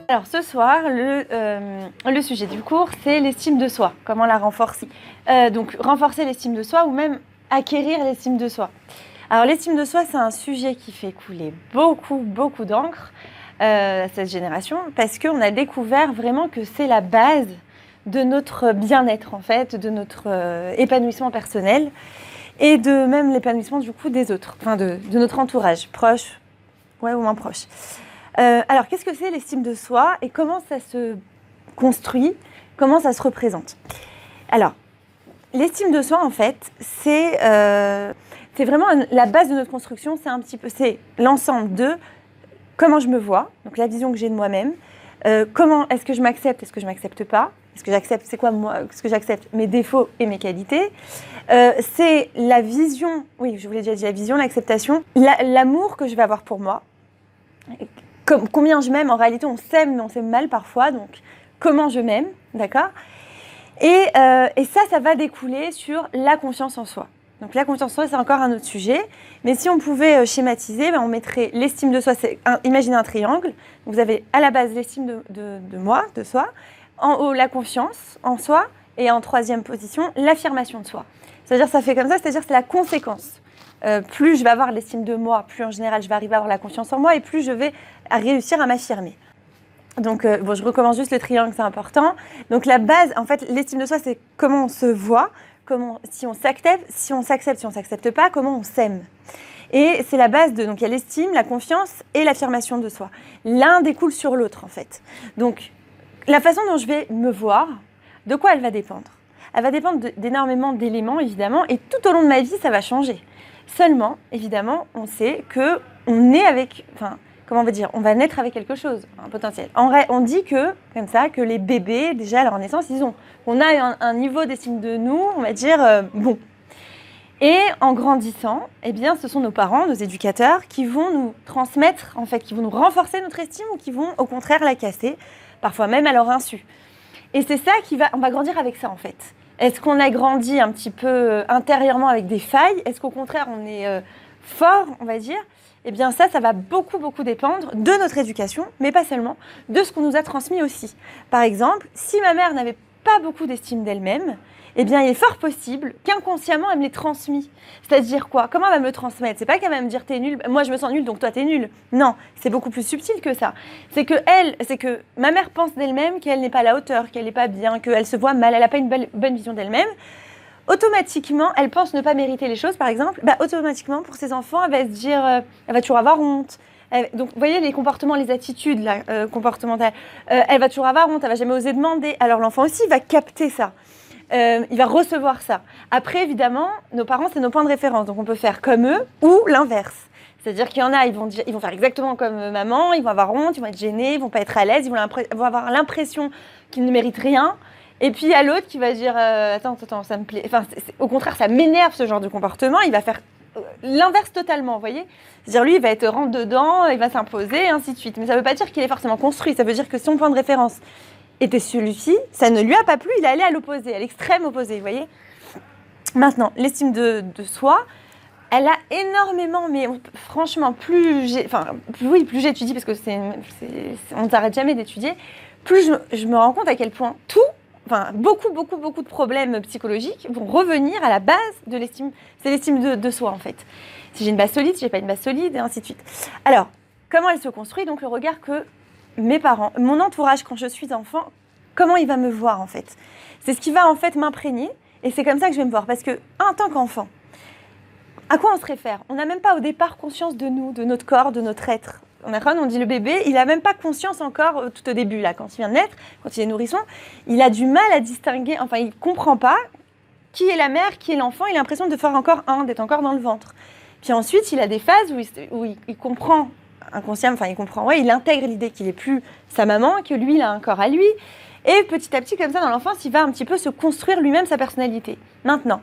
Alors ce soir, le sujet du cours, c'est l'estime de soi. Comment la renforcer. Donc renforcer l'estime de soi ou même acquérir l'estime de soi. Alors l'estime de soi, c'est un sujet qui fait couler beaucoup d'encre à cette génération parce qu'on a découvert vraiment que c'est la base de notre bien-être en fait, de notre épanouissement personnel et de même l'épanouissement du coup des autres, enfin de notre entourage, proche, ou moins proche. Alors, qu'est-ce que c'est l'estime de soi et comment ça se construit, comment ça se représente? Alors, l'estime de soi, en fait, c'est vraiment la base de notre construction. C'est l'ensemble de comment je me vois, donc la vision que j'ai de moi-même, comment est-ce que je m'accepte, est-ce que je ne m'accepte pas, est-ce que j'accepte, c'est quoi moi, ce que j'accepte, mes défauts et mes qualités. C'est la vision, oui, je vous l'ai déjà dit, la vision, l'acceptation, l'amour que je vais avoir pour moi. Combien je m'aime, en réalité on s'aime mais on s'aime mal parfois, donc comment je m'aime, d'accord, et ça va découler sur la confiance en soi. Donc la confiance en soi, c'est encore un autre sujet, mais si on pouvait schématiser, on mettrait l'estime de soi, imaginez un triangle, vous avez à la base l'estime de moi, de soi, en haut la confiance en soi, et en troisième position, l'affirmation de soi. C'est-à-dire ça fait comme ça, c'est-à-dire c'est la conséquence. Plus je vais avoir l'estime de moi, plus en général je vais arriver à avoir la confiance en moi et plus je vais réussir à m'affirmer. Donc je recommence juste le triangle, c'est important. Donc la base, en fait, l'estime de soi, c'est comment on se voit, si on s'accepte, si on s'accepte pas, comment on s'aime. Et c'est la base donc il y a l'estime, la confiance et l'affirmation de soi. L'un découle sur l'autre en fait. Donc la façon dont je vais me voir, de quoi elle va dépendre? Elle va dépendre d'énormément d'éléments évidemment et tout au long de ma vie ça va changer. Seulement, évidemment, on sait qu'on est avec, comment on va dire, on va naître avec quelque chose, un potentiel. On dit que, comme ça, que les bébés, déjà à leur naissance, on a un niveau d'estime de nous, on va dire, bon. Et en grandissant, eh bien, ce sont nos parents, nos éducateurs, qui vont nous transmettre, en fait, qui vont nous renforcer notre estime ou qui vont, au contraire, la casser, parfois même à leur insu. Et c'est ça on va grandir avec ça, en fait. Est-ce qu'on a grandi un petit peu intérieurement avec des failles? Est-ce qu'au contraire, on est fort, on va dire? Eh bien ça va beaucoup dépendre de notre éducation, mais pas seulement, de ce qu'on nous a transmis aussi. Par exemple, si ma mère n'avait pas beaucoup d'estime d'elle-même, eh bien il est fort possible qu'inconsciemment elle me l'ait transmis. C'est-à-dire quoi? Comment elle va me le transmettre? C'est pas qu'elle va me dire t'es nulle, moi je me sens nulle donc toi t'es nulle. Non, c'est beaucoup plus subtil que ça. C'est que ma mère pense d'elle-même qu'elle n'est pas à la hauteur, qu'elle n'est pas bien, qu'elle se voit mal, elle n'a pas une bonne vision d'elle-même. Automatiquement, elle pense ne pas mériter les choses, par exemple, automatiquement, pour ses enfants, elle va se dire, elle va toujours avoir honte. Donc, vous voyez, les comportements, les attitudes comportementales, elle va toujours avoir honte, elle va jamais oser demander. Alors, l'enfant aussi va capter ça. Il va recevoir ça. Après, évidemment, nos parents, c'est nos points de référence. Donc, on peut faire comme eux ou l'inverse. C'est-à-dire qu'il y en a, ils vont faire exactement comme maman, ils vont avoir honte, ils vont être gênés, ils vont pas être à l'aise, ils vont avoir l'impression qu'ils ne méritent rien. Et puis il y a l'autre qui va dire attends, ça me plaît. Enfin, au contraire, ça m'énerve ce genre de comportement. Il va faire l'inverse totalement, vous voyez. C'est-à-dire lui, il va être rentre dedans, il va s'imposer, et ainsi de suite. Mais ça ne veut pas dire qu'il est forcément construit. Ça veut dire que son point de référence était celui-ci, ça ne lui a pas plu, il est allé à l'opposé, à l'extrême opposé, vous voyez. Maintenant, l'estime de soi, elle a énormément, mais franchement, plus j'étudie, parce que on ne s'arrête jamais d'étudier, plus je me rends compte à quel point beaucoup de problèmes psychologiques vont revenir à la base de l'estime. C'est l'estime de soi, en fait. Si j'ai une base solide, si j'ai pas une base solide, et ainsi de suite. Alors, comment elle se construit? Donc, le regard que mes parents, mon entourage, quand je suis enfant, comment il va me voir, en fait? C'est ce qui va, en fait, m'imprégner, et c'est comme ça que je vais me voir. Parce que, en tant qu'enfant, à quoi on se réfère? On n'a même pas, au départ, conscience de nous, de notre corps, de notre être. On dit le bébé, il n'a même pas conscience encore tout au début, là, quand il vient de naître, quand il est nourrisson, il a du mal à distinguer, il ne comprend pas qui est la mère, qui est l'enfant, il a l'impression d'être encore dans le ventre. Puis ensuite, il a des phases où il comprend inconsciemment, il intègre l'idée qu'il n'est plus sa maman, que lui, il a un corps à lui, et petit à petit, comme ça, dans l'enfance, il va un petit peu se construire lui-même sa personnalité. Maintenant,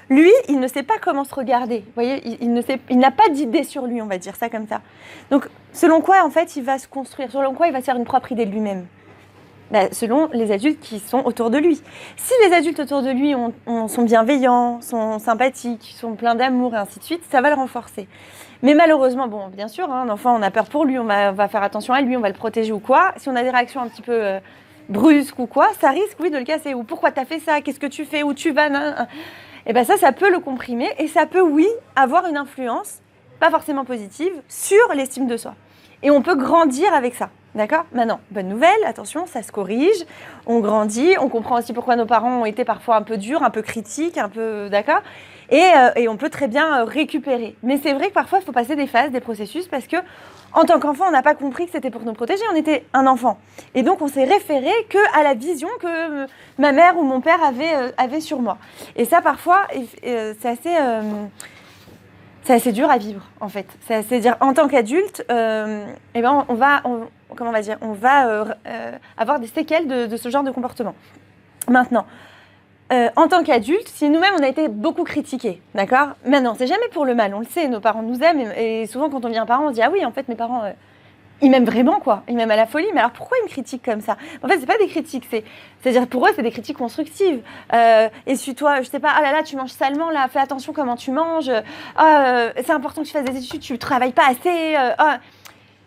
lui, il ne sait pas comment se regarder. Vous voyez, il n'a pas d'idée sur lui, on va dire ça comme ça. Donc, selon quoi, en fait, il va se construire? Selon quoi il va se faire une propre idée de lui-même? Selon les adultes qui sont autour de lui. Si les adultes autour de lui sont bienveillants, sont sympathiques, sont pleins d'amour et ainsi de suite, ça va le renforcer. Mais malheureusement, bon, bien sûr, hein, un enfant, on a peur pour lui, on va faire attention à lui, on va le protéger ou quoi. Si on a des réactions un petit peu brusques ou quoi, ça risque, oui, de le casser. Ou pourquoi t'as fait ça? Qu'est-ce que tu fais? Où tu vas? Et bien ça peut le comprimer et ça peut, oui, avoir une influence, pas forcément positive, sur l'estime de soi. Et on peut grandir avec ça. D'accord? Maintenant, bonne nouvelle, attention, ça se corrige, on grandit, on comprend aussi pourquoi nos parents ont été parfois un peu durs, un peu critiques, un peu, d'accord? Et on peut très bien récupérer. Mais c'est vrai que parfois, il faut passer des phases, des processus, parce que en tant qu'enfant, on n'a pas compris que c'était pour nous protéger, on était un enfant. Et donc, on s'est référé qu'à la vision que ma mère ou mon père avait sur moi. Et ça, parfois, c'est assez dur à vivre, en fait. C'est assez dire, en tant qu'adulte, on va avoir des séquelles de ce genre de comportement. Maintenant, en tant qu'adulte, si nous-mêmes on a été beaucoup critiqués, d'accord? Maintenant, c'est jamais pour le mal, on le sait, nos parents nous aiment, et souvent quand on devient parent, on se dit ah oui, en fait mes parents, ils m'aiment vraiment quoi, ils m'aiment à la folie, mais alors pourquoi ils me critiquent comme ça? En fait, c'est pas des critiques, c'est-à-dire pour eux c'est des critiques constructives. Essuie-toi, je sais pas, ah là là, tu manges salement là, fais attention comment tu manges, c'est important que tu fasses des études, tu travailles pas assez,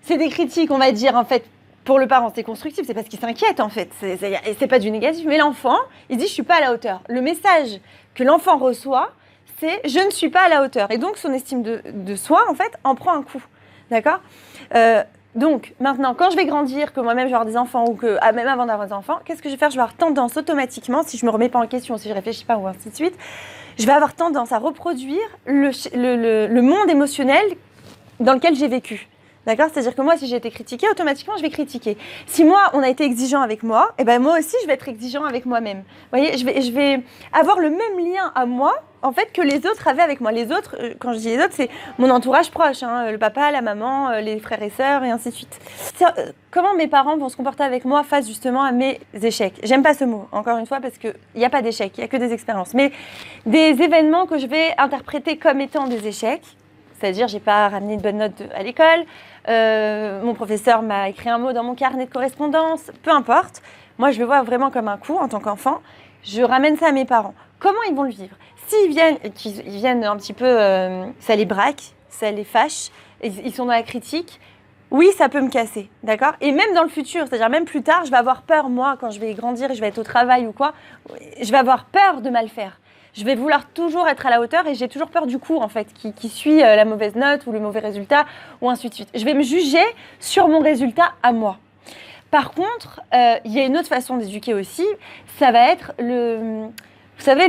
c'est des critiques, on va dire en fait. Pour le parent, c'est constructif, c'est parce qu'il s'inquiète en fait. C'est pas du négatif. Mais l'enfant, il dit je suis pas à la hauteur. Le message que l'enfant reçoit, c'est je ne suis pas à la hauteur. Et donc son estime de soi, en fait, en prend un coup. D'accord? Donc maintenant, quand je vais grandir, que moi-même je vais avoir des enfants ou que même avant d'avoir des enfants, qu'est-ce que je vais faire? Je vais avoir tendance automatiquement, si je me remets pas en question, si je réfléchis pas ou ainsi de suite, je vais avoir tendance à reproduire le monde émotionnel dans lequel j'ai vécu. D'accord? C'est-à-dire que moi, si j'ai été critiquée, automatiquement, je vais critiquer. Si moi, on a été exigeant avec moi, et ben moi aussi, je vais être exigeant avec moi-même. Vous voyez, je vais avoir le même lien à moi, en fait, que les autres avaient avec moi. Les autres, quand je dis les autres, c'est mon entourage proche, hein, le papa, la maman, les frères et sœurs, et ainsi de suite. Comment mes parents vont se comporter avec moi face justement à mes échecs? J'aime pas ce mot, encore une fois, parce qu'il n'y a pas d'échecs, il n'y a que des expériences. Mais des événements que je vais interpréter comme étant des échecs, c'est-à-dire, j'ai pas ramené une bonne note à l'école, mon professeur m'a écrit un mot dans mon carnet de correspondance, peu importe. Moi, je le vois vraiment comme un coup en tant qu'enfant. Je ramène ça à mes parents. Comment ils vont le vivre? S'ils viennent un petit peu, ça les braque, ça les fâche, ils sont dans la critique, oui, ça peut me casser, d'accord? Et même dans le futur, c'est-à-dire même plus tard, je vais avoir peur, moi, quand je vais grandir et je vais être au travail ou quoi, je vais avoir peur de mal faire. Je vais vouloir toujours être à la hauteur et j'ai toujours peur du cours en fait, qui suit la mauvaise note ou le mauvais résultat ou ainsi de suite. Je vais me juger sur mon résultat à moi. Par contre, il y a une autre façon d'éduquer aussi, ça va être vous savez,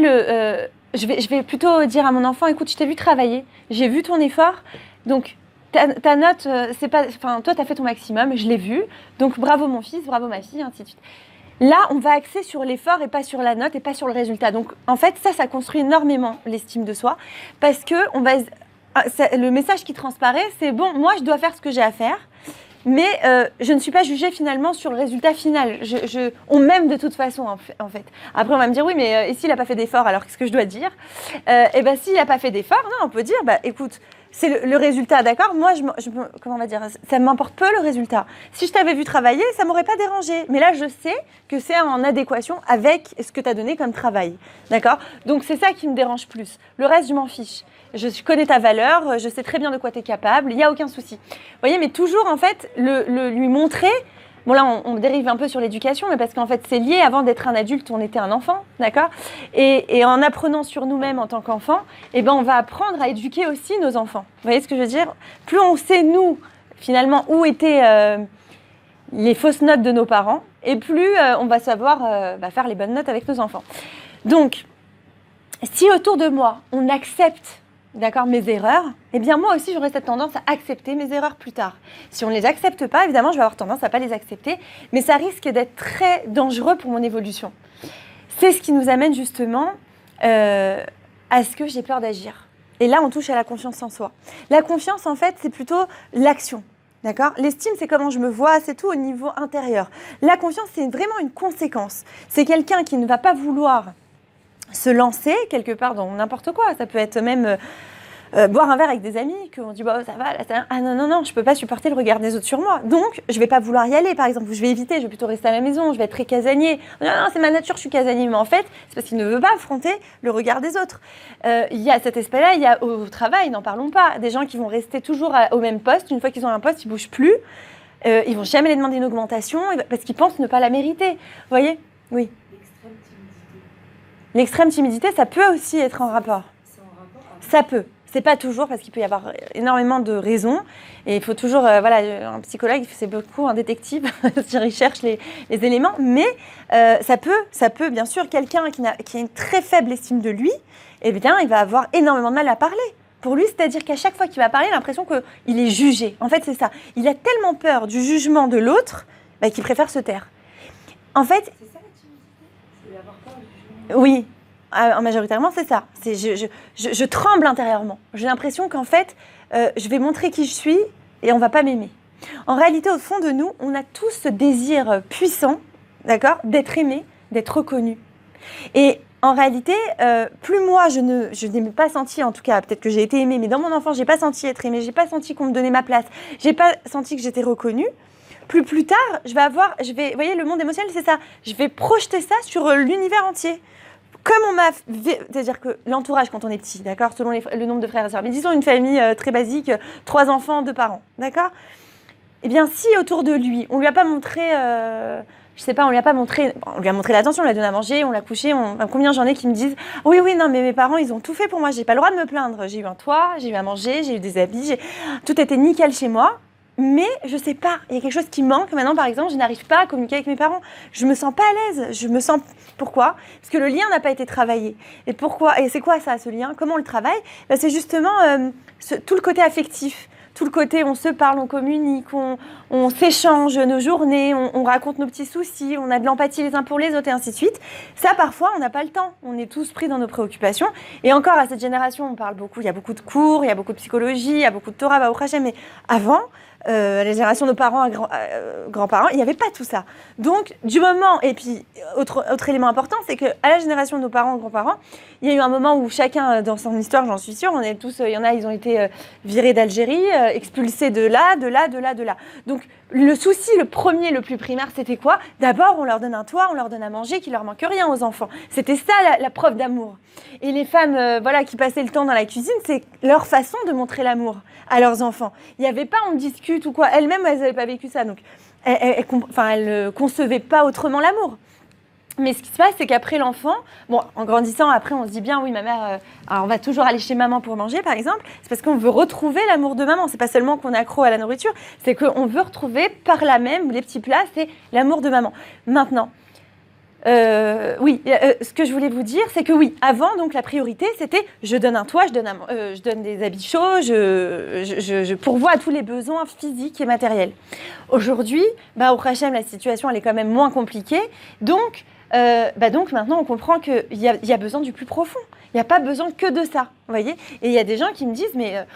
je vais plutôt dire à mon enfant, écoute, je t'ai vu travailler, j'ai vu ton effort, donc ta note, toi tu as fait ton maximum, je l'ai vu, donc bravo mon fils, bravo ma fille, ainsi de suite. Là, on va axer sur l'effort et pas sur la note et pas sur le résultat. Donc, en fait, ça construit énormément l'estime de soi parce que le message qui transparaît, c'est bon, moi, je dois faire ce que j'ai à faire, mais je ne suis pas jugée finalement sur le résultat final. On m'aime de toute façon, en fait. Après, on va me dire, oui, mais et s'il n'a pas fait d'effort, alors qu'est-ce que je dois dire? Eh bien, s'il n'a pas fait d'effort, non, on peut dire, bah, écoute, c'est le résultat, d'accord? Moi, comment on va dire? Ça m'importe peu le résultat. Si je t'avais vu travailler, ça m'aurait pas dérangé. Mais là, je sais que c'est en adéquation avec ce que tu as donné comme travail, d'accord? Donc, c'est ça qui me dérange plus. Le reste, je m'en fiche. Je connais ta valeur, je sais très bien de quoi tu es capable, il n'y a aucun souci. Vous voyez, mais toujours, en fait, lui montrer... Bon, là, on dérive un peu sur l'éducation, mais parce qu'en fait, c'est lié. Avant d'être un adulte, on était un enfant, d'accord? Et en apprenant sur nous-mêmes en tant qu'enfants, eh ben, on va apprendre à éduquer aussi nos enfants. Vous voyez ce que je veux dire? Plus on sait, nous, finalement, où étaient les fausses notes de nos parents, et plus on va savoir faire les bonnes notes avec nos enfants. Donc, si autour de moi, on accepte... d'accord, mes erreurs, eh bien moi aussi j'aurai cette tendance à accepter mes erreurs plus tard. Si on ne les accepte pas, évidemment je vais avoir tendance à ne pas les accepter, mais ça risque d'être très dangereux pour mon évolution. C'est ce qui nous amène justement à ce que j'ai peur d'agir. Et là on touche à la confiance en soi. La confiance en fait c'est plutôt l'action. D'accord? L'estime, c'est comment je me vois, c'est tout au niveau intérieur. La confiance, c'est vraiment une conséquence. C'est quelqu'un qui ne va pas vouloir se lancer quelque part dans n'importe quoi. Ça peut être même boire un verre avec des amis, qu'on dit bah, ça va, là, ça... ah non, je peux pas supporter le regard des autres sur moi. Donc, je vais pas vouloir y aller, par exemple, je vais éviter, je vais plutôt rester à la maison, je vais être très casanier. Non, c'est ma nature, je suis casanier. Mais en fait, c'est parce qu'il ne veut pas affronter le regard des autres. Il y a cet aspect-là, il y a au travail, n'en parlons pas, des gens qui vont rester toujours au même poste. Une fois qu'ils ont un poste, ils bougent plus. Ils vont jamais les demander une augmentation parce qu'ils pensent ne pas la mériter. Vous voyez ? Oui. L'extrême timidité, ça peut aussi être en rapport. C'est en rapport avec... Ça peut. C'est pas toujours parce qu'il peut y avoir énormément de raisons et il faut toujours, voilà, un psychologue, c'est beaucoup un détective, il cherche les éléments, mais ça peut bien sûr, quelqu'un qui a une très faible estime de lui, eh bien, il va avoir énormément de mal à parler. Pour lui, c'est-à-dire qu'à chaque fois qu'il va parler, il a l'impression qu'il est jugé. En fait, c'est ça. Il a tellement peur du jugement de l'autre qu'il préfère se taire. En fait... C'est ça la timidité ? C'est avoir peur du jugement ? Oui. Majoritairement, c'est ça. Je tremble intérieurement. J'ai l'impression qu'en fait, je vais montrer qui je suis et on ne va pas m'aimer. En réalité, au fond de nous, on a tous ce désir puissant, d'accord, d'être aimé, d'être reconnu. Et en réalité, plus moi, je n'ai pas senti, en tout cas, peut-être que j'ai été aimée, mais dans mon enfance, je n'ai pas senti être aimée, je n'ai pas senti qu'on me donnait ma place, je n'ai pas senti que j'étais reconnue. Plus tard, vous voyez, le monde émotionnel, c'est ça. Je vais projeter ça sur l'univers entier. Comme c'est-à-dire que l'entourage quand on est petit, d'accord, selon le nombre de frères et sœurs, mais disons une famille très basique, 3 enfants, 2 parents, d'accord. Eh bien, si autour de lui, on lui a pas montré, on lui a montré l'attention, on lui a donné à manger, on l'a couché, combien j'en ai qui me disent, oui, non, mais mes parents, ils ont tout fait pour moi, j'ai pas le droit de me plaindre, j'ai eu un toit, j'ai eu à manger, j'ai eu des habits, tout était nickel chez moi. Mais je sais pas, il y a quelque chose qui manque. Maintenant, par exemple, je n'arrive pas à communiquer avec mes parents. Je me sens pas à l'aise. Pourquoi ? Parce que le lien n'a pas été travaillé. Et pourquoi ? Et c'est quoi ça, ce lien ? Comment on le travaille ? C'est justement tout le côté affectif. Tout le côté, on se parle, on communique, on s'échange nos journées, on raconte nos petits soucis, on a de l'empathie les uns pour les autres et ainsi de suite. Ça, parfois, on n'a pas le temps. On est tous pris dans nos préoccupations. Et encore, à cette génération, on parle beaucoup. Il y a beaucoup de cours, il y a beaucoup de psychologie, il y a beaucoup de Torah, Baruch Hashem. Mais avant... les générations de parents, grands-parents, il n'y avait pas tout ça. Donc, du moment, et puis, autre élément important, c'est qu'à la génération de nos parents, grands-parents, il y a eu un moment où chacun, dans son histoire, j'en suis sûre, on est tous, il y en a, ils ont été virés d'Algérie, expulsés de là. Donc, le souci, le premier, le plus primaire, c'était quoi ? D'abord, on leur donne un toit, on leur donne à manger, qu'il leur manque rien aux enfants. C'était ça, la preuve d'amour. Et les femmes, qui passaient le temps dans la cuisine, c'est leur façon de montrer l'amour à leurs enfants. Il n'y avait pas, on discute ou quoi. Elles-mêmes, elles n'avaient pas vécu ça. Donc, elles ne concevaient pas autrement l'amour. Mais ce qui se passe, c'est qu'après l'enfant, en grandissant, après, on se dit bien, oui, ma mère, alors on va toujours aller chez maman pour manger, par exemple. C'est parce qu'on veut retrouver l'amour de maman. C'est pas seulement qu'on est accro à la nourriture, c'est qu'on veut retrouver par là même, les petits plats, c'est l'amour de maman. Maintenant, ce que je voulais vous dire, c'est que oui, avant, donc la priorité, c'était je donne un toit, je donne des habits chauds, je pourvois à tous les besoins physiques et matériels. Aujourd'hui, au Hachem, la situation, elle est quand même moins compliquée. Donc maintenant, on comprend qu'il y a besoin du plus profond. Il n'y a pas besoin que de ça, vous voyez. Et il y a des gens qui me disent, mais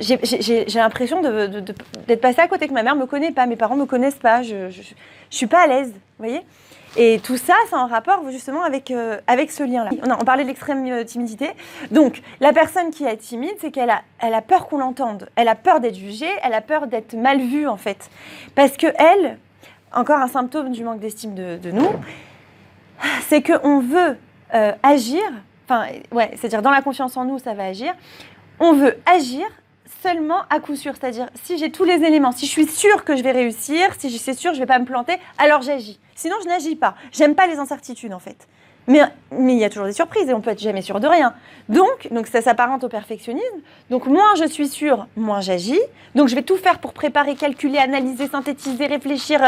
j'ai l'impression d'être passée à côté, que ma mère ne me connaît pas, mes parents ne me connaissent pas, je ne suis pas à l'aise, vous voyez. Et tout ça, c'est en rapport justement avec ce lien-là. On parlait de l'extrême timidité. Donc, la personne qui est timide, c'est qu'elle a peur qu'on l'entende. Elle a peur d'être jugée, elle a peur d'être mal vue, en fait. Parce qu'elle, encore un symptôme du manque d'estime de nous, c'est qu'on veut agir, c'est-à-dire dans la confiance en nous, ça va agir. On veut agir seulement à coup sûr, c'est-à-dire si j'ai tous les éléments, si je suis sûre que je vais réussir, si je suis sûre que je ne vais pas me planter, alors j'agis. Sinon, je n'agis pas. J'aime pas les incertitudes, en fait. Mais il y a toujours des surprises et on peut être jamais sûr de rien. Donc ça s'apparente au perfectionnisme. Donc, moins je suis sûre, moins j'agis. Donc, je vais tout faire pour préparer, calculer, analyser, synthétiser, réfléchir,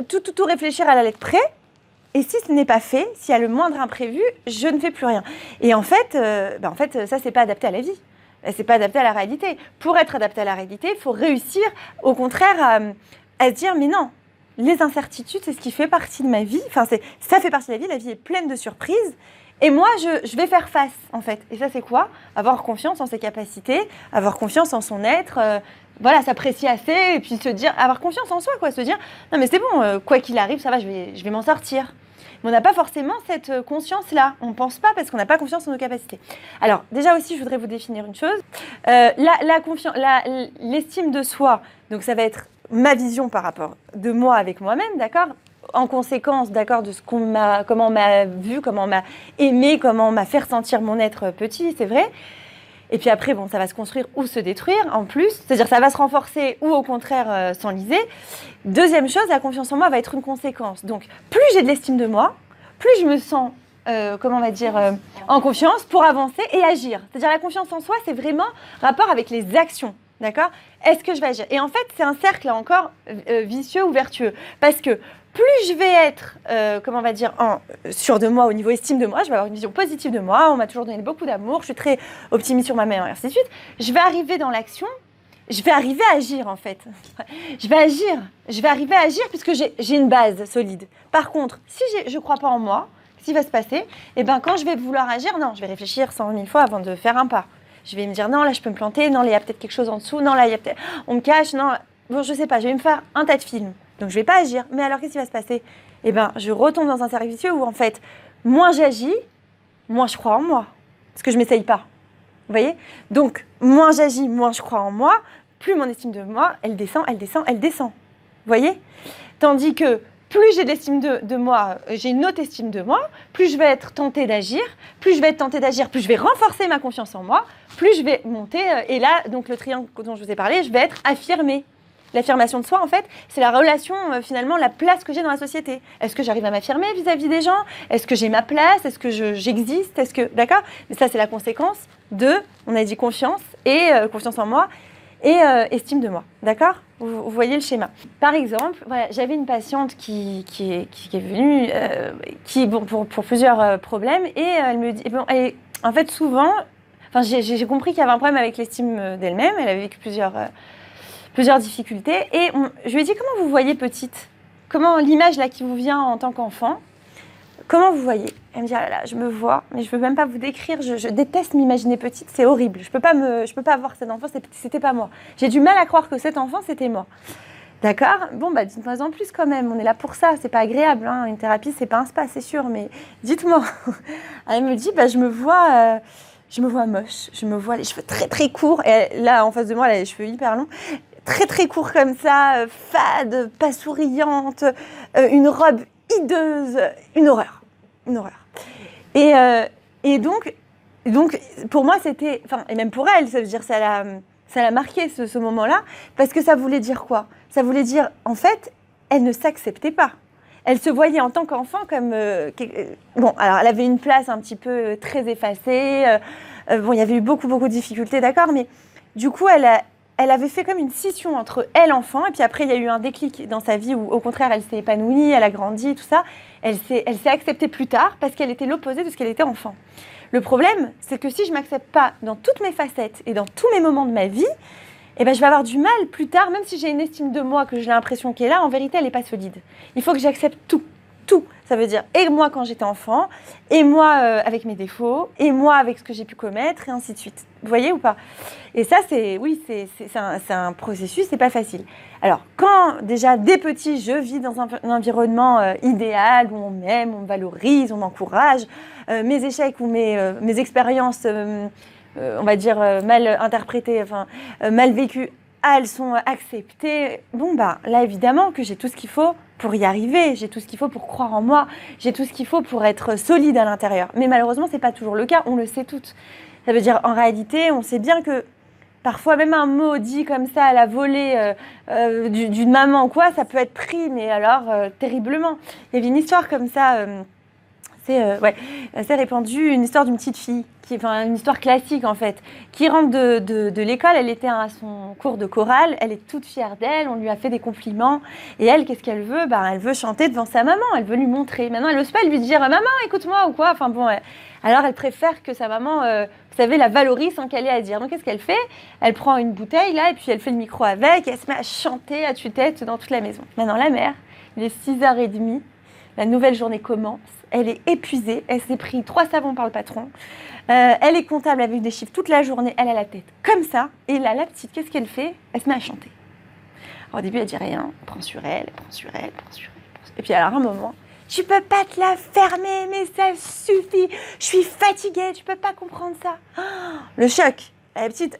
tout réfléchir à la lettre près. Et si ce n'est pas fait, s'il y a le moindre imprévu, je ne fais plus rien. Et en fait, ça, c'est pas adapté à la vie. C'est pas adapté à la réalité. Pour être adapté à la réalité, il faut réussir, au contraire, à se dire, mais non, les incertitudes, c'est ce qui fait partie de ma vie. Ça fait partie de la vie est pleine de surprises. Et moi, je vais faire face, en fait. Et ça, c'est quoi ? Avoir confiance en ses capacités, avoir confiance en son être, s'apprécier assez, et puis avoir confiance en soi, quoi. Se dire, non, mais c'est bon, quoi qu'il arrive, ça va, je vais m'en sortir. Mais on n'a pas forcément cette conscience-là. On ne pense pas parce qu'on n'a pas confiance en nos capacités. Alors, déjà aussi, je voudrais vous définir une chose. L'estime de soi, donc ça va être ma vision par rapport de moi avec moi-même, d'accord ? En conséquence, d'accord, de comment on m'a vu, comment on m'a aimé, comment on m'a fait ressentir mon être petit, c'est vrai. Et puis après, bon, ça va se construire ou se détruire en plus. C'est-à-dire ça va se renforcer ou au contraire s'enliser. Deuxième chose, la confiance en moi va être une conséquence. Donc, plus j'ai de l'estime de moi, plus je me sens, en confiance pour avancer et agir. C'est-à-dire la confiance en soi, c'est vraiment rapport avec les actions. D'accord ? Est-ce que je vais agir ? Et en fait, c'est un cercle, là encore, vicieux ou vertueux. Parce que plus je vais être, sûre de moi au niveau estime de moi, je vais avoir une vision positive de moi, on m'a toujours donné beaucoup d'amour, je suis très optimiste sur ma mère, et ainsi de suite. Je vais arriver dans l'action, je vais arriver à agir, en fait. Je vais arriver à agir puisque j'ai une base solide. Par contre, si je ne crois pas en moi, qu'est-ce qui va se passer ? Eh bien, quand je vais vouloir agir, non, je vais réfléchir 100 000 fois avant de faire un pas. Je vais me dire, non, là, je peux me planter. Non, là, il y a peut-être quelque chose en dessous. Non, là, il y a peut-être... On me cache. Non, bon, je sais pas. Je vais me faire un tas de films. Donc, je vais pas agir. Mais alors, qu'est-ce qui va se passer ? Eh bien, je retombe dans un cercle vicieux où, en fait, moins j'agis, moins je crois en moi. Parce que je m'essaye pas. Vous voyez ? Donc, moins j'agis, moins je crois en moi. Plus mon estime de moi, elle descend. Vous voyez ? Tandis que plus j'ai de l'estime de moi, j'ai une haute estime de moi, plus je vais être tentée d'agir, plus je vais renforcer ma confiance en moi, plus je vais monter. Et là, donc le triangle dont je vous ai parlé, je vais être affirmée. L'affirmation de soi, en fait, c'est la relation, finalement, la place que j'ai dans la société. Est-ce que j'arrive à m'affirmer vis-à-vis des gens ? Est-ce que j'ai ma place ? Est-ce que j'existe ? D'accord ? Mais ça, c'est la conséquence de, on a dit confiance et confiance en moi et estime de moi. D'accord ? Vous voyez le schéma. Par exemple, voilà, j'avais une patiente qui est venue, pour plusieurs problèmes, et elle me dit, en fait, souvent, j'ai compris qu'il y avait un problème avec l'estime d'elle-même. Elle avait vécu plusieurs difficultés, et je lui ai dit, comment vous voyez petite ? Comment l'image là qui vous vient en tant qu'enfant ? Comment vous voyez ? Elle me dit, ah là là, je me vois, mais je ne veux même pas vous décrire, je déteste m'imaginer petite, c'est horrible. Je peux pas voir cet enfant, c'était pas moi. J'ai du mal à croire que cet enfant, c'était moi. D'accord ? Bon, dites-moi en plus quand même, on est là pour ça, c'est pas agréable, hein. Une thérapie, c'est pas un spa, c'est sûr, mais dites-moi. Elle me dit, je me vois moche, je me vois les cheveux très très courts, et là, en face de moi, elle a les cheveux hyper longs, très très courts comme ça, fade, pas souriante, une robe hideuse, une horreur. Et donc, pour moi, c'était... et même pour elle, ça veut dire ça l'a marqué ce moment-là, parce que ça voulait dire quoi ? Ça voulait dire, en fait, elle ne s'acceptait pas. Elle se voyait en tant qu'enfant comme... alors, elle avait une place un petit peu très effacée. Il y avait eu beaucoup de difficultés, d'accord ? Mais du coup, elle avait fait comme une scission entre elle, enfant, et puis après, il y a eu un déclic dans sa vie où, au contraire, elle s'est épanouie, elle a grandi, tout ça. Elle s'est acceptée plus tard parce qu'elle était l'opposé de ce qu'elle était enfant. Le problème, c'est que si je ne m'accepte pas dans toutes mes facettes et dans tous mes moments de ma vie, je vais avoir du mal plus tard, même si j'ai une estime de moi que j'ai l'impression qu'elle est là, en vérité, elle n'est pas solide. Il faut que j'accepte tout. Ça veut dire, et moi quand j'étais enfant, et moi avec mes défauts, et moi avec ce que j'ai pu commettre, et ainsi de suite. Vous voyez ou pas ? Et ça, c'est un processus, c'est pas facile. Alors, quand déjà, dès petit, je vis dans un environnement idéal, où on m'aime, on me valorise, on m'encourage, mes échecs ou mes expériences, on va dire, mal interprétées, mal vécues, elles sont acceptées. Là, évidemment que j'ai tout ce qu'il faut pour y arriver, j'ai tout ce qu'il faut pour croire en moi, j'ai tout ce qu'il faut pour être solide à l'intérieur. Mais malheureusement, c'est pas toujours le cas, on le sait toutes. Ça veut dire, en réalité, on sait bien que parfois, même un mot dit comme ça à la volée d'une maman ou quoi, ça peut être pris, mais alors terriblement. Il y avait une histoire comme ça, assez répandue, une histoire d'une petite fille, une histoire classique en fait, qui rentre de l'école. Elle était à son cours de chorale, elle est toute fière d'elle, on lui a fait des compliments, et elle, qu'est-ce qu'elle veut ? Elle veut chanter devant sa maman, elle veut lui montrer. Maintenant, elle n'ose pas lui dire « Maman, écoute-moi » ou quoi, alors elle préfère que sa maman, vous savez, la valorise sans qu'elle ait à dire. Donc qu'est-ce qu'elle fait ? Elle prend une bouteille là, et puis elle fait le micro avec, et elle se met à chanter à tue-tête dans toute la maison. Maintenant, la mère, il est 6h30, la nouvelle journée commence. Elle est épuisée, elle s'est pris 3 savons par le patron, elle est comptable avec des chiffres toute la journée, elle a la tête comme ça, et là, la petite, qu'est-ce qu'elle fait ? Elle se met à chanter. Alors, au début, elle dit rien, elle prend sur elle, et puis alors à un moment, tu peux pas te la fermer, mais ça suffit. Je suis fatiguée, tu peux pas comprendre ça. Oh, le choc. La petite,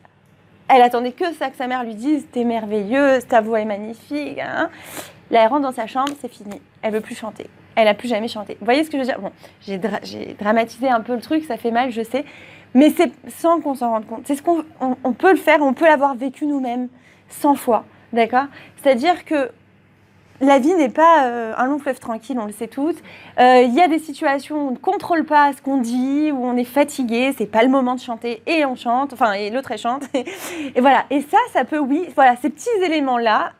elle attendait que ça, que sa mère lui dise, t'es merveilleuse, ta voix est magnifique. Hein. Là, elle rentre dans sa chambre, c'est fini. Elle veut plus chanter. Elle n'a plus jamais chanté. Vous voyez ce que je veux dire? Bon, j'ai dramatisé un peu le truc, ça fait mal, je sais. Mais c'est sans qu'on s'en rende compte. C'est ce on peut le faire, on peut l'avoir vécu nous-mêmes 100 fois, d'accord? C'est-à-dire que la vie n'est pas un long fleuve tranquille, on le sait toutes. Il y a des situations où on ne contrôle pas ce qu'on dit, où on est fatigué, c'est pas le moment de chanter, et on chante, enfin, et l'autre elle chante. Et voilà, et ça peut, oui, voilà, ces petits éléments-là,